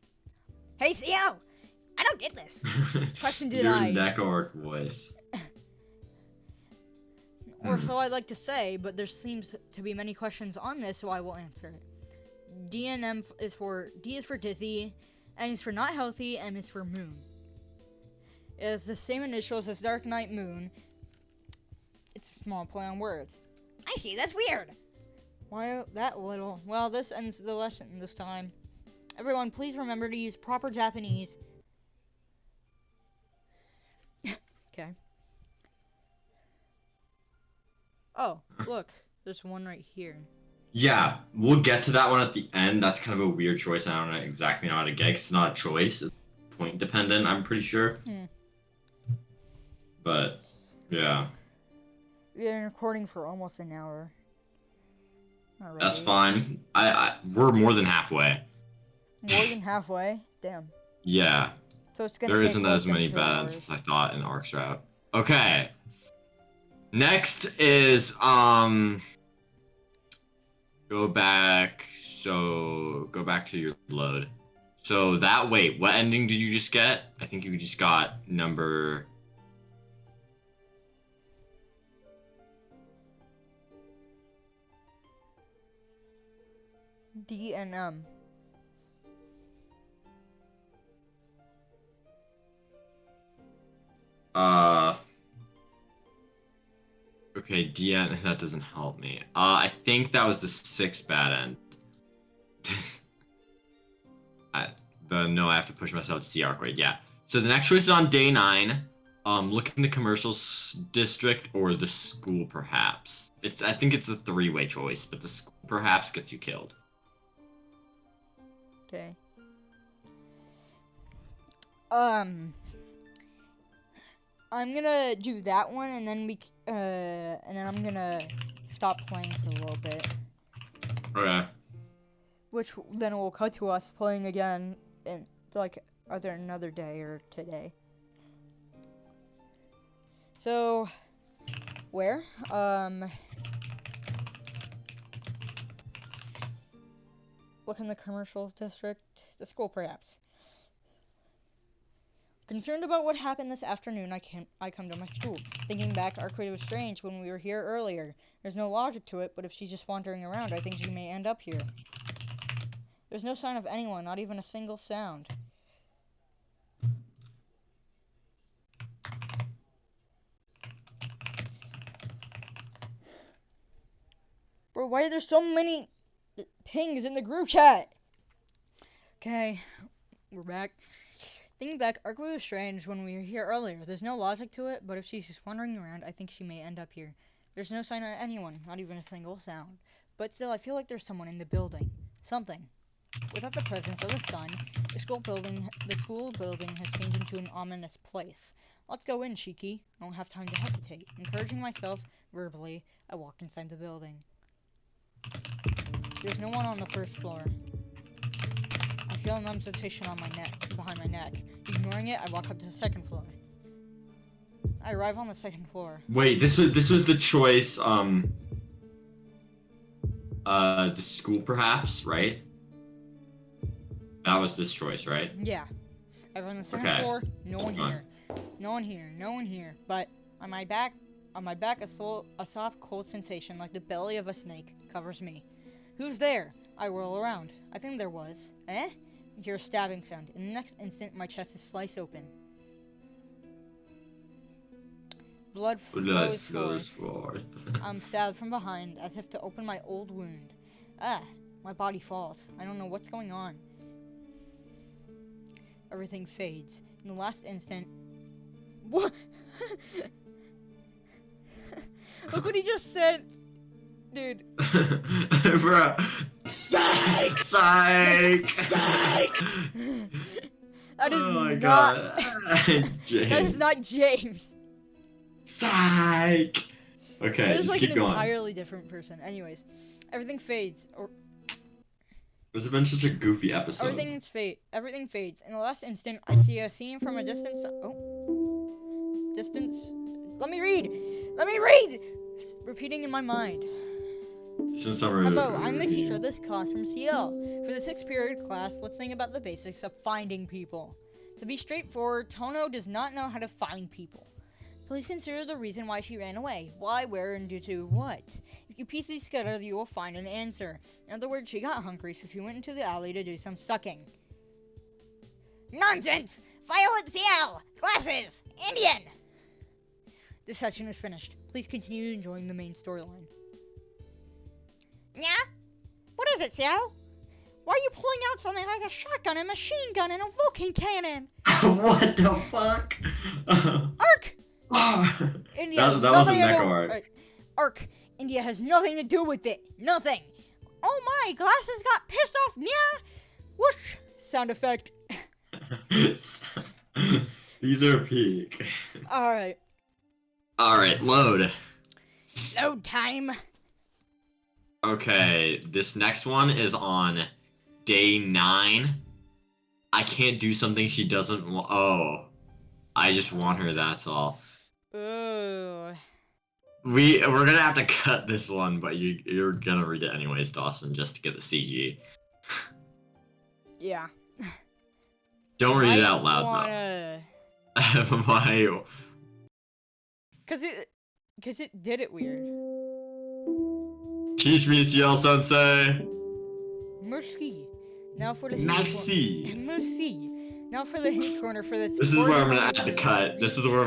Hey, Ciel! I don't get this. Question denied. Your Neco-Orc voice. Or so I'd like to say, but there seems to be many questions on this, so I will answer it. D is for dizzy, N is for not healthy, M is for moon. It has the same initials as Dark Knight Moon. It's a small play on words. I see, that's weird. Why that little? Well, this ends the lesson this time. Everyone, please remember to use proper Japanese. Okay. Oh, look. There's one right here. Yeah, we'll get to that one at the end. That's kind of a weird choice. I don't exactly know how to get, 'cause it's not a choice. It's point dependent, I'm pretty sure. But, yeah. We've been recording for almost an hour. Alright. That's fine. We're more than halfway. More than halfway? Damn. Yeah. So it's gonna There take isn't less as than many 2 bad ends hours. as I thought in Arc's route. Okay. Next is, go back to your load. So wait, what ending did you just get? I think you just got number... D and M. Okay, DN, that doesn't help me. I think that was the 6th bad end. No, I have to push myself to see Arcueid, yeah. So the next choice is on day 9. Look in the commercial district or the school, perhaps. I think it's a 3-way choice, but the school perhaps gets you killed. Okay. I'm gonna do that one, and then I'm gonna stop playing for a little bit. Okay. Which then will cut to us playing again in like either another day or today. So, where? Look in the commercial district, the school perhaps. Concerned about what happened this afternoon, I come to my school. Thinking back, Arcueid was strange when we were here earlier. There's no logic to it, but if she's just wandering around, I think she may end up here. There's no sign of anyone, not even a single sound. Bro, why are there so many pings in the group chat? Okay, we're back. Thinking back, Arcueid was strange when we were here earlier. There's no logic to it, but if she's just wandering around, I think she may end up here. There's no sign of anyone, not even a single sound. But still, I feel like there's someone in the building. Something. Without the presence of the sun, the school building has changed into an ominous place. Let's go in, Shiki. I don't have time to hesitate. Encouraging myself verbally, I walk inside the building. There's no one on the first floor. I feel a numb sensation on my neck, behind my neck. Ignoring it, I walk up to the second floor. I arrive on the second floor. Wait, this was the choice. The school perhaps, right? That was this choice, right? Yeah. I arrive on the second floor. No one here. No one here. No one here. But on my back, a soft, cold sensation like the belly of a snake covers me. Who's there? I whirl around. I think there was. Eh? I hear a stabbing sound. In the next instant, my chest is sliced open. Blood flows forth. I'm stabbed from behind, as if to open my old wound. Ah, my body falls. I don't know what's going on. Everything fades. In the last instant... What? Look what he just said! Dude. Bro. Psych! Psych! Psych! That is oh my not... God. James. That is not James. Psych! Okay, that is just like keep an going. entirely different person. Anyways, everything fades. This has been such a goofy episode. Everything fades. In the last instant, I see a scene from a distance. Oh. Distance. Let me read! Let me read! Repeating in my mind. Hello, I'm the teacher of this class from Ciel. For the 6th period class, let's think about the basics of finding people. To be straightforward, Tono does not know how to find people. Please consider the reason why she ran away. Why, where, and due to what? If you piece these together, you will find an answer. In other words, she got hungry, so she went into the alley to do some sucking. Nonsense! Violet Ciel! Glasses! Indian! This section is finished. Please continue enjoying the main storyline. Yeah? What is it, Ciel? Why are you pulling out something like a shotgun, a machine gun, and a Vulcan cannon? What the fuck? Arc! India that was a mecha arc. Arc. India has nothing to do with it. Nothing. Oh my, glasses got pissed off, yeah? Whoosh. Sound effect. These are peak. Alright. Alright, load. Load time. Okay, this next one is on day 9. I can't do something she doesn't want. Oh. I just want her, that's all. Ooh. We're gonna have to cut this one, but you're gonna read it anyways, Dawson, just to get the CG. Yeah. Don't read it out loud, though. Why? Cause it did it weird. Teach me, Ciel Sensei. Merci. Now for the Merci. Merci. Now for the hint corner for the. This is where I'm gonna add the cut. This is where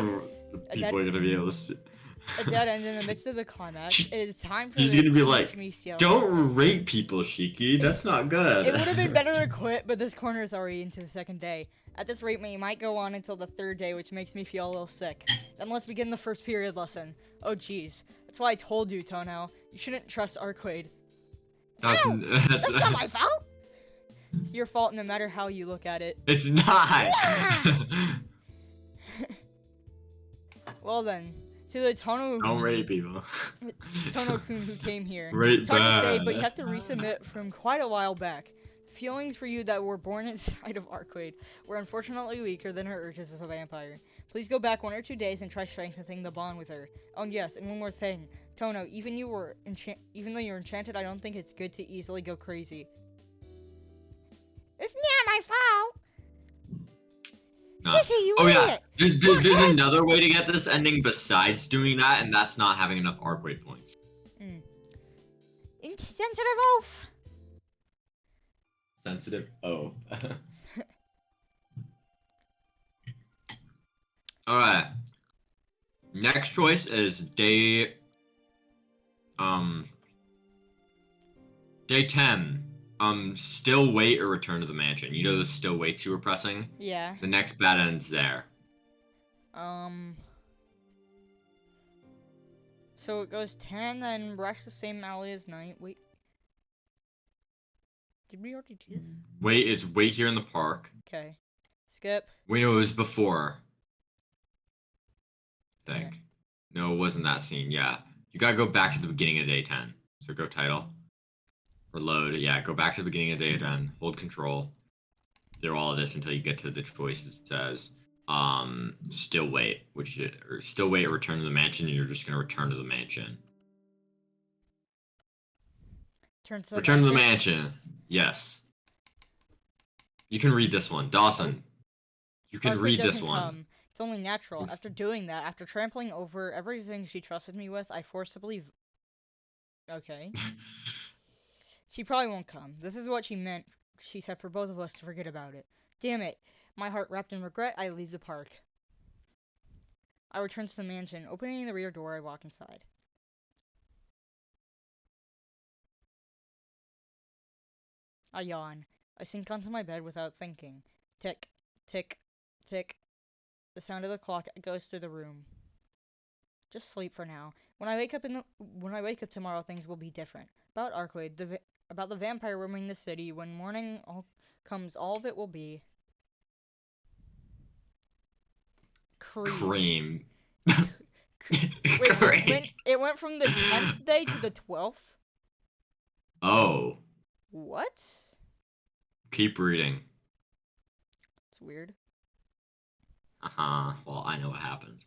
people are gonna be able to see. A dead end in the midst of the climax. It is time for. He's gonna be like, "Don't rate people, Shiki. That's not good." It would have been better to quit, but this corner is already into the 2nd day. At this rate, we might go on until the 3rd day, which makes me feel a little sick. Then let's begin the 1st period lesson. Oh jeez, that's why I told you, Tono. You shouldn't trust Arcueid. That's not my fault. It's your fault no matter how you look at it. It's not! Well then, to the Tono... Don't rate people. Tono-kun who came here. Rate It's hard to say, bad. but you have to resubmit from quite a while back. Feelings for you that were born inside of Arcueid were unfortunately weaker than her urges as a vampire. Please go back 1 or 2 days and try strengthening the bond with her. Oh yes, and one more thing. Tono, even though you're enchanted, I don't think it's good to easily go crazy. It's not my fault. Nah. Shiki, you Oh idiot. yeah, there's another way to get this ending besides doing that, and that's not having enough Arcueid points. Insensitive oaf. Sensitive oath. Alright. Next choice is day 10. Still wait or return to the mansion. You know the still waits you were pressing? Yeah. The next bad end's there. So it goes 10, then rush the same alley as night. Wait. Did we already do this? Wait here in the park. Okay. Skip. Wait, no, it was before. I think. Okay. No, it wasn't that scene. Yeah. You gotta go back to the beginning of day 10. So go title. Or load. Yeah, go back to the beginning of day 10. Hold control. Do all of this until you get to the choice that says, still wait. Or still wait or return to the mansion, and you're just gonna return to the mansion. Return to the mansion. Yes. You can read this one. Dawson. You can read this one. It's only natural. After doing that, after trampling over everything she trusted me with, I forcibly... Okay. She probably won't come. This is what she meant. She said for both of us to forget about it. Damn it. My heart wrapped in regret, I leave the park. I return to the mansion. Opening the rear door, I walk inside. I yawn. I sink onto my bed without thinking. Tick, tick, tick. The sound of the clock goes through the room. Just sleep for now. When I wake up tomorrow, things will be different. About Arcueid, about the vampire roaming the city. When morning comes, all of it will be cream. Wait, Cream. it went from the 10th day to the 12th? Oh. What? Keep reading. It's weird. Well, I know what happens.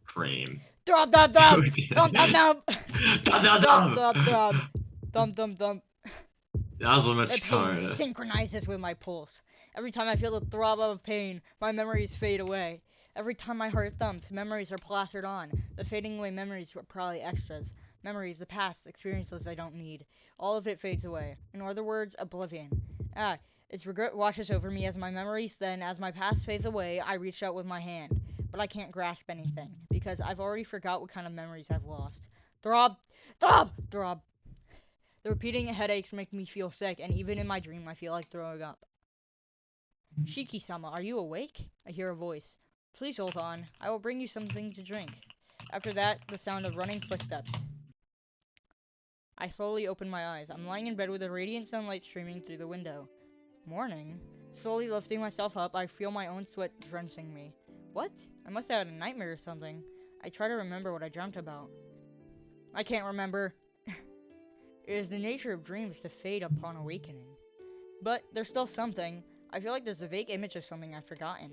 Cream. Dum dum dum! Dum dum dum! Dum dum Dum dum! dum dum! Dum dum dum. That was a much The pain harder. synchronizes with my pulse. Every time I feel the throb of pain, my memories fade away. Every time my heart thumps, memories are plastered on. The fading away memories were probably extras. Memories, the past, experiences I don't need. All of it fades away. In other words, oblivion. As regret washes over me as my memories, then as my past fades away, I reach out with my hand. But I can't grasp anything, because I've already forgot what kind of memories I've lost. Throb! Throb! Throb! The repeating headaches make me feel sick, and even in my dream I feel like throwing up. Shiki-sama, are you awake? I hear a voice. Please hold on. I will bring you something to drink. After that, the sound of running footsteps. I slowly open my eyes. I'm lying in bed with the radiant sunlight streaming through the window. Morning? Slowly lifting myself up, I feel my own sweat drenching me. What? I must have had a nightmare or something. I try to remember what I dreamt about. I can't remember. It is the nature of dreams to fade upon awakening. But there's still something. I feel like there's a vague image of something I've forgotten.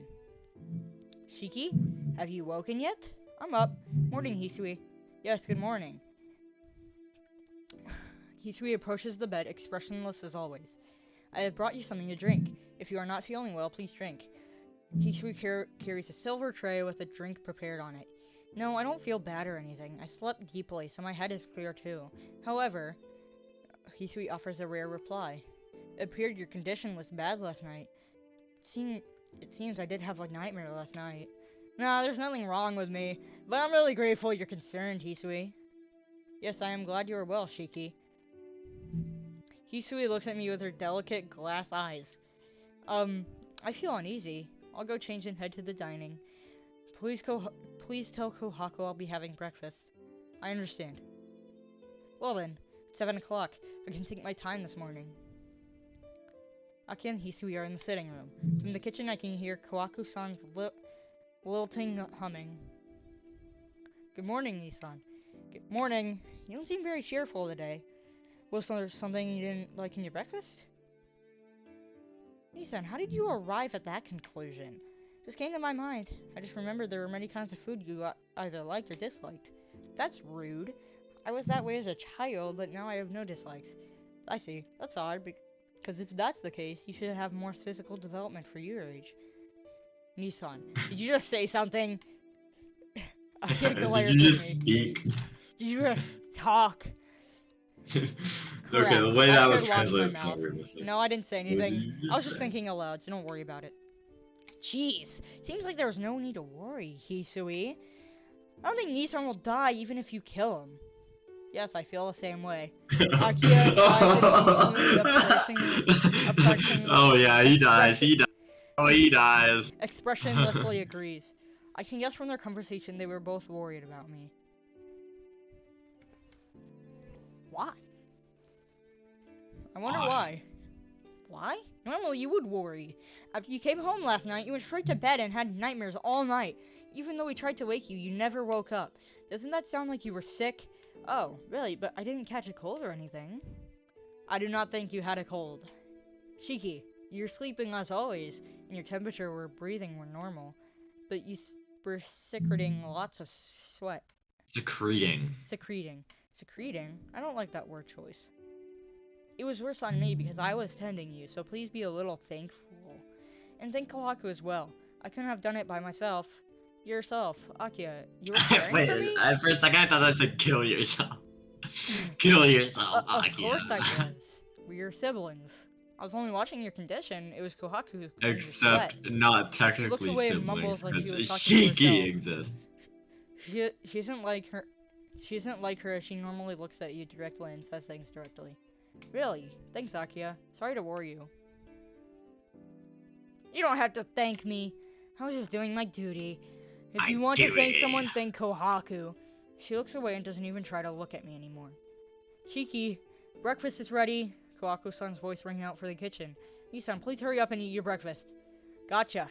Shiki? Have you woken yet? I'm up. Morning, Hisui. Yes, good morning. Hisui approaches the bed, expressionless as always. I have brought you something to drink. If you are not feeling well, please drink. Hisui carries a silver tray with a drink prepared on it. No, I don't feel bad or anything. I slept deeply, so my head is clear too. However, Hisui offers a rare reply. It appeared your condition was bad last night. It seems I did have a nightmare last night. Nah, there's nothing wrong with me, but I'm really grateful you're concerned, Hisui. Yes, I am glad you are well, Shiki. Hisui looks at me with her delicate glass eyes. I feel uneasy. I'll go change and head to the dining. Please tell Kohako I'll be having breakfast. I understand. Well then, it's 7 o'clock. I can take my time this morning. Aki and Hisui are in the sitting room. From the kitchen I can hear Kawaku-san's lilting humming. Good morning, Nisan. Good morning. You don't seem very cheerful today. Was there something you didn't like in your breakfast? Nisan, how did you arrive at that conclusion? Just came to my mind. I just remembered there were many kinds of food you either liked or disliked. That's rude. I was that way as a child, but now I have no dislikes. I see. That's odd, because if that's the case, you should have more physical development for your age. Nisan, did you just say something? I can't Did you just speak? Did you just talk? Okay, the way that was translated is kind of weird. No, I didn't say anything. I was just say? thinking aloud, so don't worry about it. Jeez, seems like there was no need to worry, Hisui. I don't think Nisan will die even if you kill him. Yes, I feel the same way. Arcueid dies in Oh yeah, he dies. He dies. Oh, he dies. expressionlessly agrees. I can guess from their conversation they were both worried about me. Why? I wonder why. Why? Normally you would worry. After you came home last night, you went straight to bed and had nightmares all night. Even though we tried to wake you, you never woke up. Doesn't that sound like you were sick? Oh, really? But I didn't catch a cold or anything. I do not think you had a cold. Shiki, you're sleeping as always, and your temperature or breathing were normal. But you were secreting lots of sweat. Secreting. Secreting? I don't like that word choice. It was worse on me because I was tending you, so please be a little thankful. And thank Kohaku as well. I couldn't have done it by myself. Yourself, Akia, you were caring Wait, for me? for a second I thought that said kill yourself. Kill yourself, Of Akia. course I was. We're siblings. I was only watching your condition. It was Kohaku who claimed your Except sweat. not She technically looks away and siblings, mumbles like she was because talking to Shiki herself. exists. She isn't like her. She isn't like her as she normally looks at you directly and says things directly. Really? Thanks, Akia. Sorry to worry you. You don't have to thank me. I was just doing my duty. If you want to thank someone, thank Kohaku. She looks away and doesn't even try to look at me anymore. Shiki, breakfast is ready. Kohaku-san's voice rang out for the kitchen. Misan, please hurry up and eat your breakfast. Gotcha.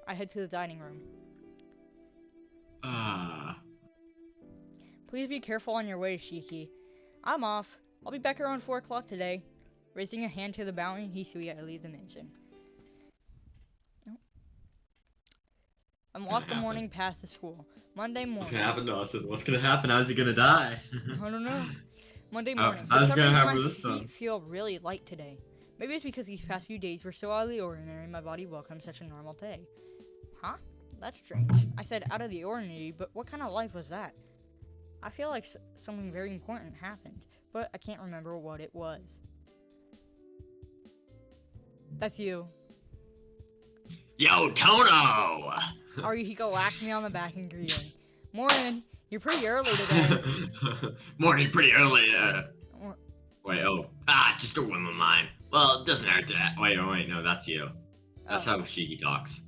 I head to the dining room. Please be careful on your way, Shiki. I'm off. I'll be back around 4 o'clock today. Raising a hand to the bowing Hisui, I leave the mansion. Unlock the morning path to school. Monday morning. What's gonna happen to us? What's gonna happen? How's he gonna die? I don't know. Monday morning. how's For it some gonna reason, happen my this time? feet feel really light today. Maybe it's because these past few days were so out of the ordinary, my body welcomes such a normal day. Huh? That's strange. I said out of the ordinary, but what kind of life was that? I feel like something very important happened, but I can't remember what it was. That's you. Yo, Tono! Arihiko whacked me on the back and greeting. Morning. You're pretty early today. Morning, pretty early. Or- Wait, just a whim of mine. Well, it doesn't hurt to. Wait, no, that's you. That's how Shiki talks.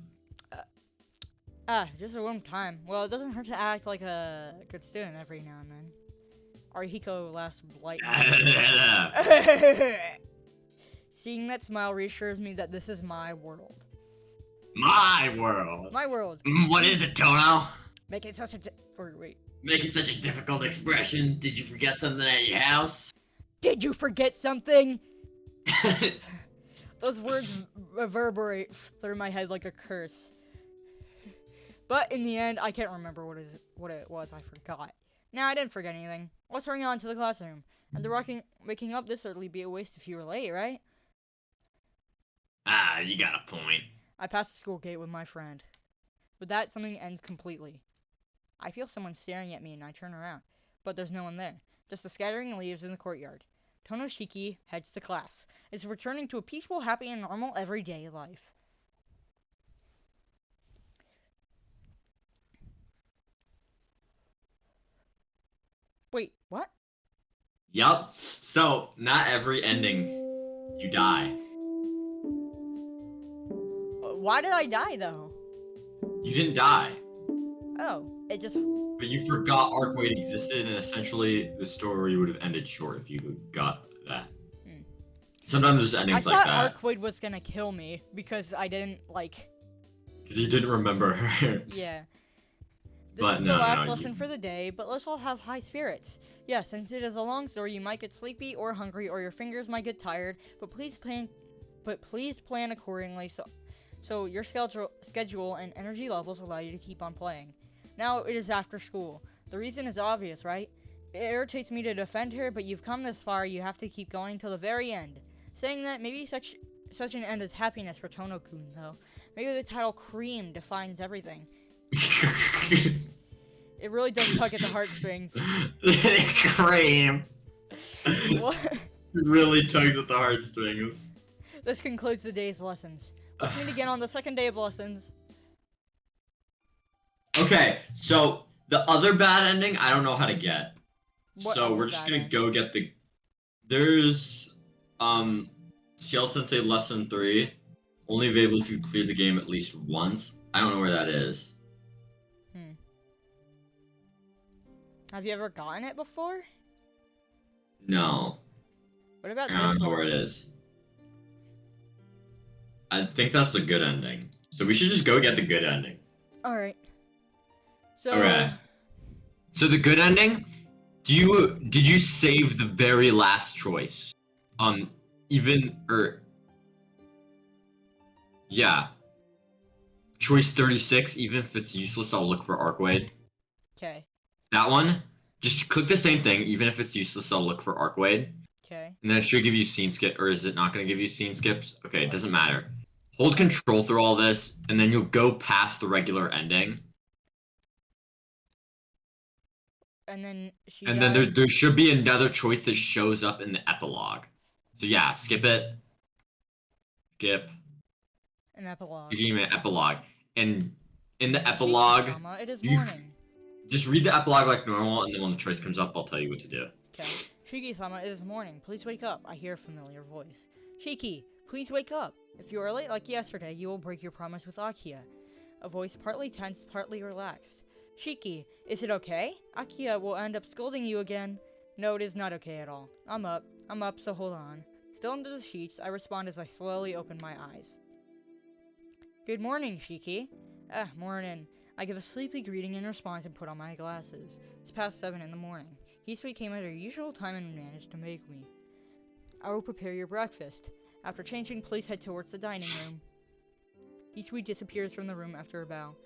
Just a one time. Well, it doesn't hurt to act like a good student every now and then. Arihiko laughs lightly. Seeing that smile reassures me that this is my world. My world. My world. What is it, Tono? Making such a wait. Making such a difficult expression. Did you forget something at your house? Did you forget something? Those words reverberate through my head like a curse. But in the end, I can't remember what it was I forgot. Nah, I didn't forget anything. Let's hurry on to the classroom. And the waking up this early be a waste if you were late, right? You got a point. I pass the school gate with my friend. With that, something ends completely. I feel someone staring at me and I turn around. But there's no one there. Just a scattering of leaves in the courtyard. Tonoshiki heads to class. It's returning to a peaceful, happy, and normal everyday life. Wait, what? Yup. So, not every ending, you die. Why did I die, though? You didn't die. Oh, it just... But you forgot Arcueid existed, and essentially the story would have ended short if you got that. Sometimes there's endings like that. I thought Arcueid was gonna kill me because I didn't, like... Because you didn't remember her. Yeah. This But is no, the last no, lesson for the day, but let's all have high spirits. Yeah, since it is a long story, you might get sleepy or hungry, or your fingers might get tired, but please plan accordingly so your schedule and energy levels allow you to keep on playing. Now it is after school. The reason is obvious, right? It irritates me to defend her, but you've come this far, you have to keep going till the very end. Saying that, maybe such an end is happiness for Tono-kun, though. Maybe the title Cream defines everything. It really does tug at the heartstrings. Cream. What? It really tugs at the heartstrings. This concludes the day's lessons. Let's meet again on the second day of lessons. Okay, so the other bad ending, I don't know how to get. What So other we're just bad gonna end? go get the. There's Ciel Sensei Lesson 3. Only available if you clear the game at least once. I don't know where that is. Have you ever gotten it before? No. What about I this don't know where one? it is. I think that's the good ending. So we should just go get the good ending. Alright. So, Okay. So the good ending, did you save the very last choice? Even or yeah. Choice 36, even if it's useless, I'll look for Arcueid. okay. That one, just click the same thing, even if it's useless, I'll look for Arcueid. Okay. And then it should give you scene skip, or is it not going to give you scene skips? Okay, it doesn't matter. Hold control through all this, and then you'll go past the regular ending. And then she And then dies? there should be another choice that shows up in the epilogue. So yeah, skip it. Skip. An epilogue. Tsukihime epilogue. And in the Shiki epilogue, Sama, it is you morning. just read the epilogue like normal, and then when the choice comes up, I'll tell you what to do. Okay. Shiki-sama, it is morning. Please wake up. I hear a familiar voice. Shiki, please wake up. If you are late like yesterday, you will break your promise with Akiya. A voice partly tense, partly relaxed. Shiki, is it okay? Akiya will end up scolding you again. No, it is not okay at all. I'm up, so hold on. Still under the sheets, I respond as I slowly open my eyes. Good morning, Shiki. Morning. I give a sleepy greeting in response and put on my glasses. It's past 7 in the morning. Hisui came at her usual time and managed to make me. I will prepare your breakfast. After changing, please head towards the dining room. Hisui disappears from the room after a bow.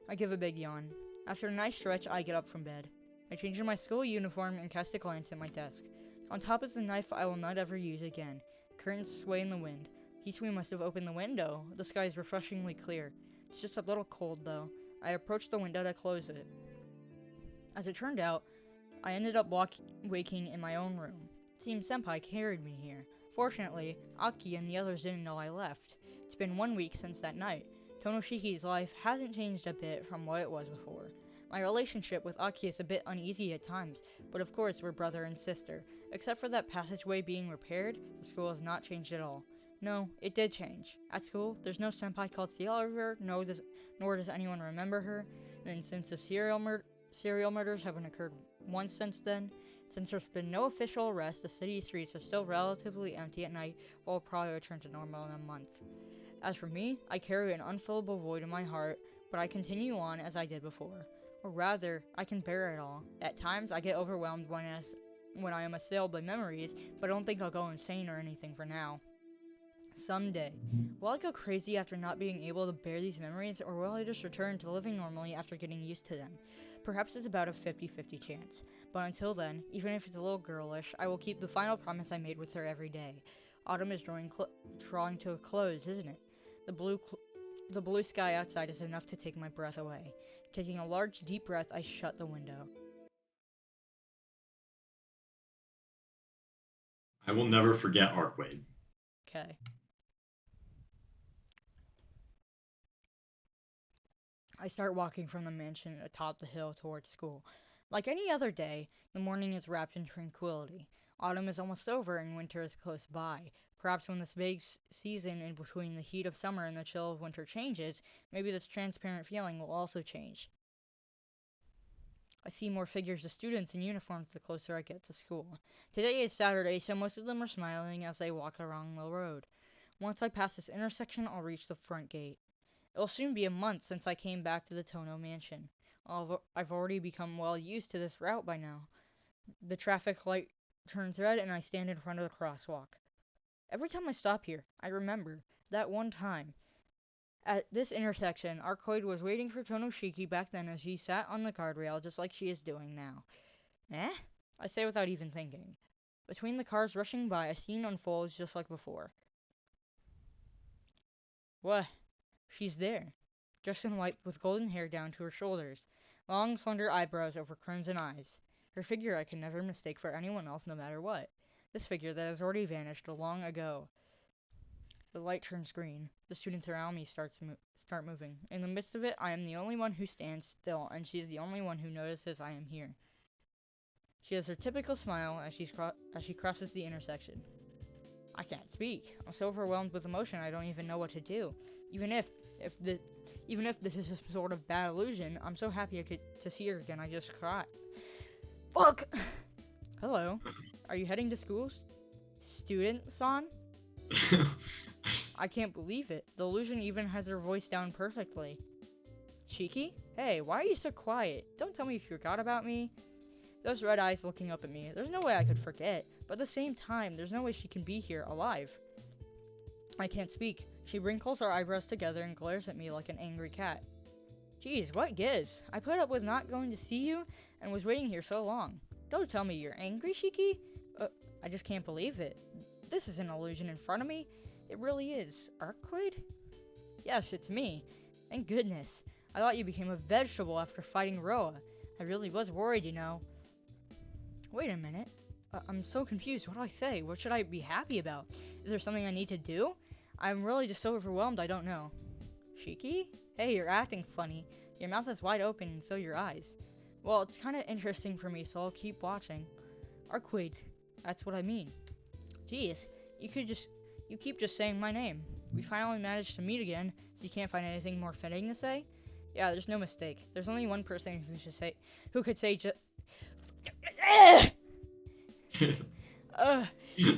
I give a big yawn. After a nice stretch, I get up from bed. I change in my school uniform and cast a glance at my desk. On top is the knife I will not ever use again. Curtains sway in the wind. Hisui must have opened the window. The sky is refreshingly clear. It's just a little cold, though. I approach the window to close it. As it turned out, I ended up waking in my own room. It seems Senpai carried me here. Fortunately, Aki and the others didn't know I left. It's been 1 week since that night. Tonoshiki's life hasn't changed a bit from what it was before. My relationship with Aki is a bit uneasy at times, but of course we're brother and sister. Except for that passageway being repaired, the school has not changed at all. No, it did change. At school, there's no senpai called Ciel River, nor does anyone remember her. The incidents of serial murders haven't occurred once since then. Since there's been no official arrest, the city streets are still relatively empty at night, but will probably return to normal in a month. As for me, I carry an unfillable void in my heart, but I continue on as I did before. Or rather, I can bear it all. At times, I get overwhelmed when I am assailed by memories, but I don't think I'll go insane or anything for now. Someday. Will I go crazy after not being able to bear these memories, or will I just return to living normally after getting used to them? Perhaps it's about a 50-50 chance. But until then, even if it's a little girlish, I will keep the final promise I made with her every day. Autumn is drawing to a close, isn't it? The blue sky outside is enough to take my breath away. Taking a large, deep breath, I shut the window. I will never forget Arcueid. Okay. I start walking from the mansion atop the hill towards school. Like any other day, the morning is wrapped in tranquility. Autumn is almost over and winter is close by. Perhaps when this vague season in between the heat of summer and the chill of winter changes, maybe this transparent feeling will also change. I see more figures of students in uniforms the closer I get to school. Today is Saturday, so most of them are smiling as they walk along the road. Once I pass this intersection, I'll reach the front gate. It'll soon be a month since I came back to the Tono mansion. I've already become well used to this route by now. The traffic light turns red and I stand in front of the crosswalk. Every time I stop here, I remember that one time. At this intersection, Arcueid was waiting for Tonoshiki back then as she sat on the guardrail just like she is doing now. Eh? I say without even thinking. Between the cars rushing by, a scene unfolds just like before. What? She's there, dressed in white with golden hair down to her shoulders, long slender eyebrows over crimson eyes. Her figure I can never mistake for anyone else no matter what. This figure that has already vanished long ago. The light turns green. The students around me start moving. In the midst of it, I am the only one who stands still, and she is the only one who notices I am here. She has her typical smile as she crosses the intersection. I can't speak. I'm so overwhelmed with emotion I don't even know what to do. Even if this is some sort of bad illusion, I'm so happy to see her again. I just cry. Fuck! Hello. Are you heading to school? Student-san? I can't believe it. The illusion even has her voice down perfectly. Shiki? Hey, why are you so quiet? Don't tell me you forgot about me. Those red eyes looking up at me. There's no way I could forget. But at the same time, there's no way she can be here, alive. I can't speak. She wrinkles her eyebrows together and glares at me like an angry cat. Jeez, what gives? I put up with not going to see you and was waiting here so long. Don't tell me you're angry, Shiki? I just can't believe it. This is an illusion in front of me. It really is. Arcueid? Yes, it's me. Thank goodness. I thought you became a vegetable after fighting Roa. I really was worried, you know. Wait a minute. I'm so confused. What do I say? What should I be happy about? Is there something I need to do? I'm really just so overwhelmed I don't know. Shiki? Hey, you're acting funny. Your mouth is wide open and so your eyes. Well, it's kind of interesting for me, so I'll keep watching. Arcueid. That's what I mean. Jeez, you keep just saying my name. We finally managed to meet again, so you can't find anything more fitting to say? Yeah, there's no mistake. There's only one person who could say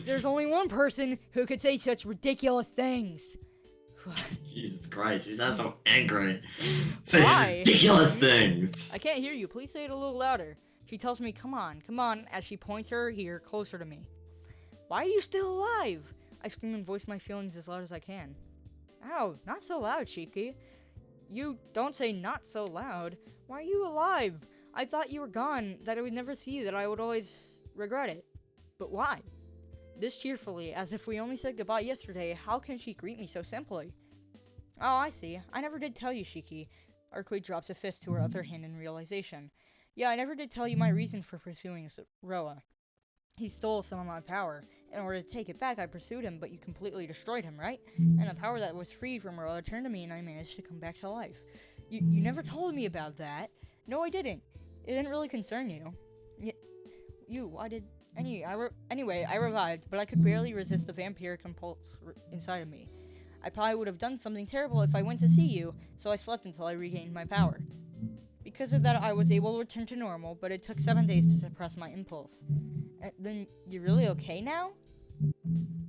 there's only one person who could say such ridiculous things. Jesus Christ, you sound so angry. Say Why? ridiculous things. I can't hear you. Please say it a little louder. She tells me, come on, as she points her ear closer to me. Why are you still alive? I scream and voice my feelings as loud as I can. Ow, not so loud, Shiki. You don't say not so loud. Why are you alive? I thought you were gone, that I would never see you, that I would always regret it. But why? This cheerfully, as if we only said goodbye yesterday, how can she greet me so simply? Oh, I see. I never did tell you, Shiki. Arcueid drops a fist to her other hand in realization. Yeah, I never did tell you my reason for pursuing Roa. He stole some of my power. In order to take it back, I pursued him, but you completely destroyed him, right? And the power that was freed from Roa turned to me and I managed to come back to life. You never told me about that. No, I didn't. It didn't really concern you. Anyway, I revived, but I could barely resist the vampiric impulse inside of me. I probably would have done something terrible if I went to see you, so I slept until I regained my power. Because of that, I was able to return to normal, but it took 7 days to suppress my impulse. Then, you're really okay now?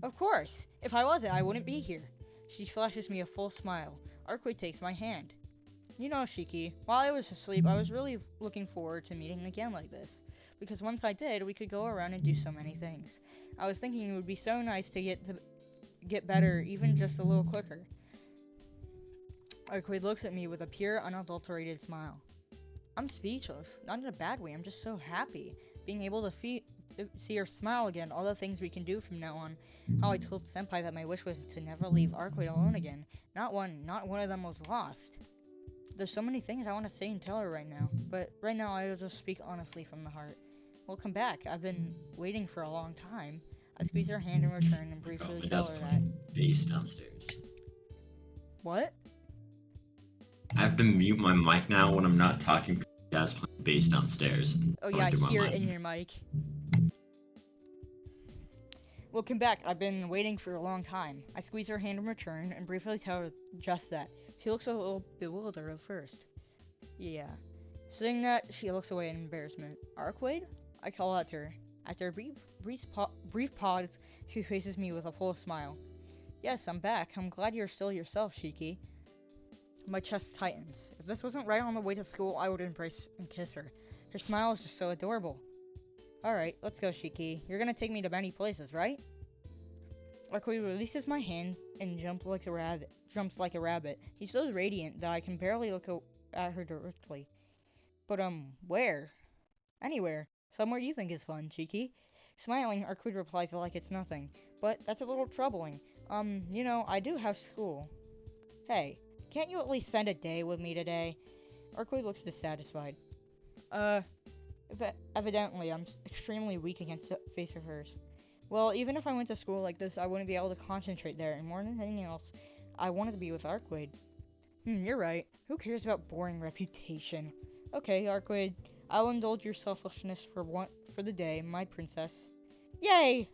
Of course. If I wasn't, I wouldn't be here. She flashes me a full smile. Arcueid takes my hand. You know, Shiki, while I was asleep, I was really looking forward to meeting again like this. Because once I did, we could go around and do so many things. I was thinking it would be so nice to get better even just a little quicker. Arcueid looks at me with a pure, unadulterated smile. I'm speechless. Not in a bad way, I'm just so happy. Being able to see her smile again, all the things we can do from now on. How I told Senpai that my wish was to never leave Arcueid alone again. Not one of them was lost. There's so many things I want to say and tell her right now, but right now I will just speak honestly from the heart. Welcome back. I've been waiting for a long time. I squeeze her hand in return and briefly tell her that. Bass downstairs. What? I have to mute my mic now when I'm not talking because Dad's playing bass downstairs. Oh yeah, I hear it in your mic. Welcome back. I've been waiting for a long time. I squeeze her hand in return and briefly tell her just that. She looks a little bewildered at first. Yeah. Saying that, she looks away in embarrassment. Arcueid? I call out to her. After a brief pause, she faces me with a full smile. Yes, I'm back. I'm glad you're still yourself, Shiki. My chest tightens. If this wasn't right on the way to school, I would embrace and kiss her. Her smile is just so adorable. Alright, let's go, Shiki. You're gonna take me to many places, right? Arcueid releases my hand and jumps like a rabbit. He's so radiant that I can barely look at her directly. But, where? Anywhere. Somewhere you think is fun, Shiki. Smiling, Arcueid replies like it's nothing. But that's a little troubling. I do have school. Hey, can't you at least spend a day with me today? Arcueid looks dissatisfied. Evidently, I'm extremely weak against the face of hers. Well, even if I went to school like this, I wouldn't be able to concentrate there, and more than anything else, I wanted to be with Arcueid. You're right. Who cares about boring reputation? Okay, Arcueid, I'll indulge your selfishness for the day, my princess. Yay!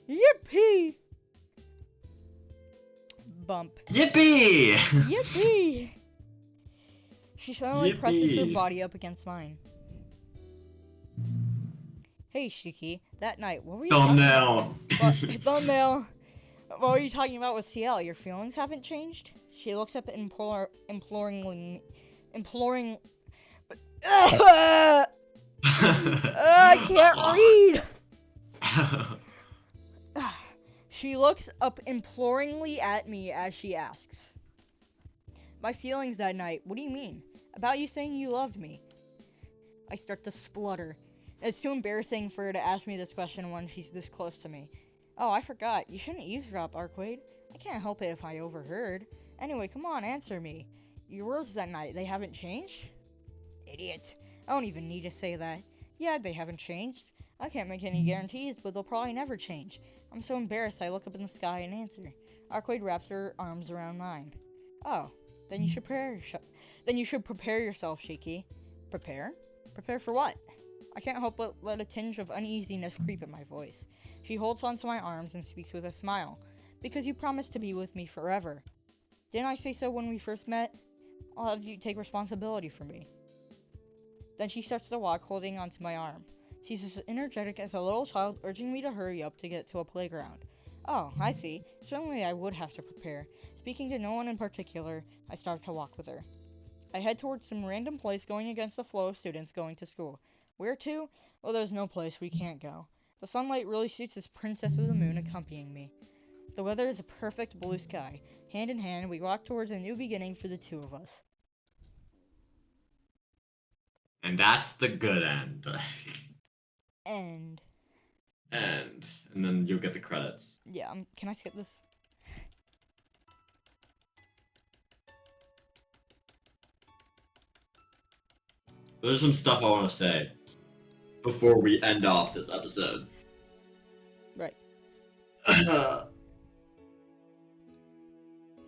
Yippee! Bump. Yippee! Yippee! She suddenly presses her Yippee. body up against mine. Hey, Shiki, that night, what were you Thumbnail. Thumbnail! What were you talking about with Ciel? Your feelings haven't changed? She looks up imploringly. I can't read! She looks up imploringly at me as she asks. My feelings that night, what do you mean? About you saying you loved me. I start to splutter. It's too embarrassing for her to ask me this question when she's this close to me. Oh, I forgot. You shouldn't eavesdrop, Arcueid. I can't help it if I overheard. Anyway, come on, answer me. Your words that night, they haven't changed? Idiot. I don't even need to say that. Yeah, they haven't changed. I can't make any guarantees, but they'll probably never change. I'm so embarrassed I look up in the sky and answer. Arcueid wraps her arms around mine. Oh, then you should prepare yourself, Shiki. Prepare? Prepare for what? I can't help but let a tinge of uneasiness creep in my voice. She holds onto my arms and speaks with a smile. Because you promised to be with me forever. Didn't I say so when we first met? I'll have you take responsibility for me. Then she starts to walk, holding onto my arm. She's as energetic as a little child, urging me to hurry up to get to a playground. Oh, I see. Certainly I would have to prepare. Speaking to no one in particular, I start to walk with her. I head towards some random place going against the flow of students going to school. Where to? Well, there's no place we can't go. The sunlight really suits this princess of the moon accompanying me. The weather is a perfect blue sky. Hand in hand, we walk towards a new beginning for the two of us. And that's the good end. End. And then you'll get the credits. Yeah, can I skip this? There's some stuff I want to say before we end off this episode. Right.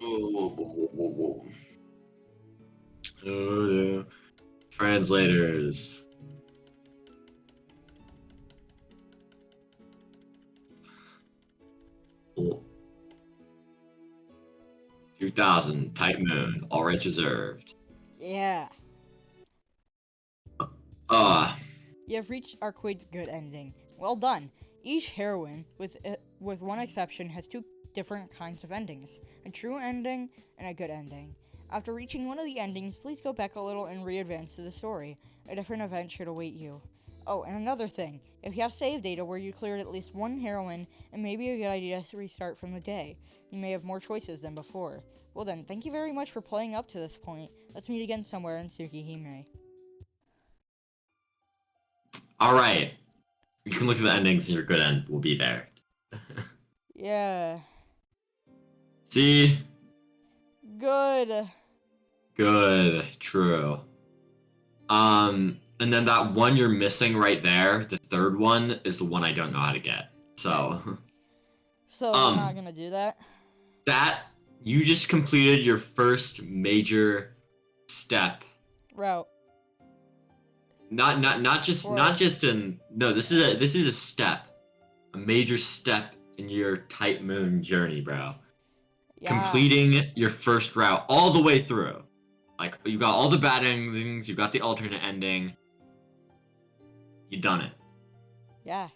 Oh, yeah. Translators. Cool. 2000, Type Moon, all rights reserved. Yeah. You have reached Arcueid's good ending. Well done. Each heroine, with one exception, has two different kinds of endings. A true ending and a good ending. After reaching one of the endings, please go back a little and re-advance to the story. A different event should await you. Oh, and another thing. If you have save data where you cleared at least one heroine, it may be a good idea to restart from the day. You may have more choices than before. Well then, thank you very much for playing up to this point. Let's meet again somewhere in Tsukihime. Alright. You can look at the endings and your good end will be there. Yeah. See? Good. Good. True. And then that one you're missing right there, the third one, is the one I don't know how to get. So So we're not gonna do that? that you just completed your first major step. Route. Not just in no, this is a step. A major step in your Type Moon journey, bro. Yeah. Completing your first route all the way through. Like, you got all the bad endings, you got the alternate ending. You done it. Yeah.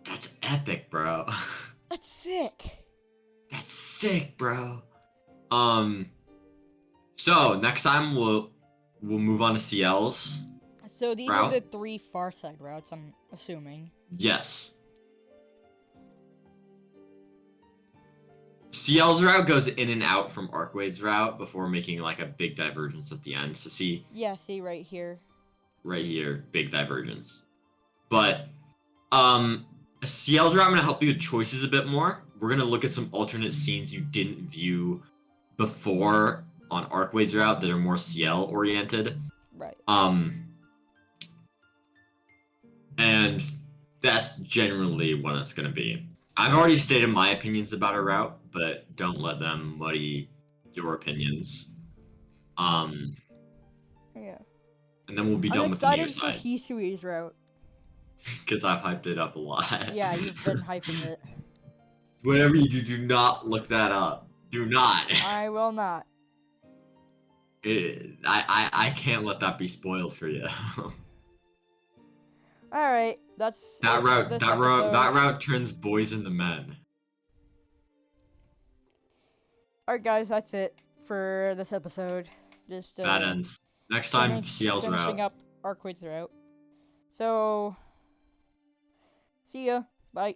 That's epic, bro. That's sick. That's sick, bro. So next time we'll move on to Ciel's. So these route. are the 3 far side routes, I'm assuming. Yes. Ciel's route goes in and out from Arcueid's route before making like a big divergence at the end. So see Yeah, see right here. right here, big divergence. But Ciel's route, I'm gonna help you with choices a bit more. We're gonna look at some alternate scenes you didn't view before on Arcueid's route that are more Ciel oriented. Right. And that's generally what it's gonna be. I've already stated my opinions about a route, but don't let them muddy your opinions. Yeah. And then we'll be I'm done with the near excited for side. Hisui's route. Because I've hyped it up a lot. Yeah, you've been hyping it. Whatever you do, do not look that up. Do not. I will not. I can't let that be spoiled for you. Alright, that's that it for route this that route episode. that route turns boys into men. Alright guys, that's it for this episode. Just That ends. Next time, Ciel's finishing route. up Arcueid's route. So, see ya. Bye.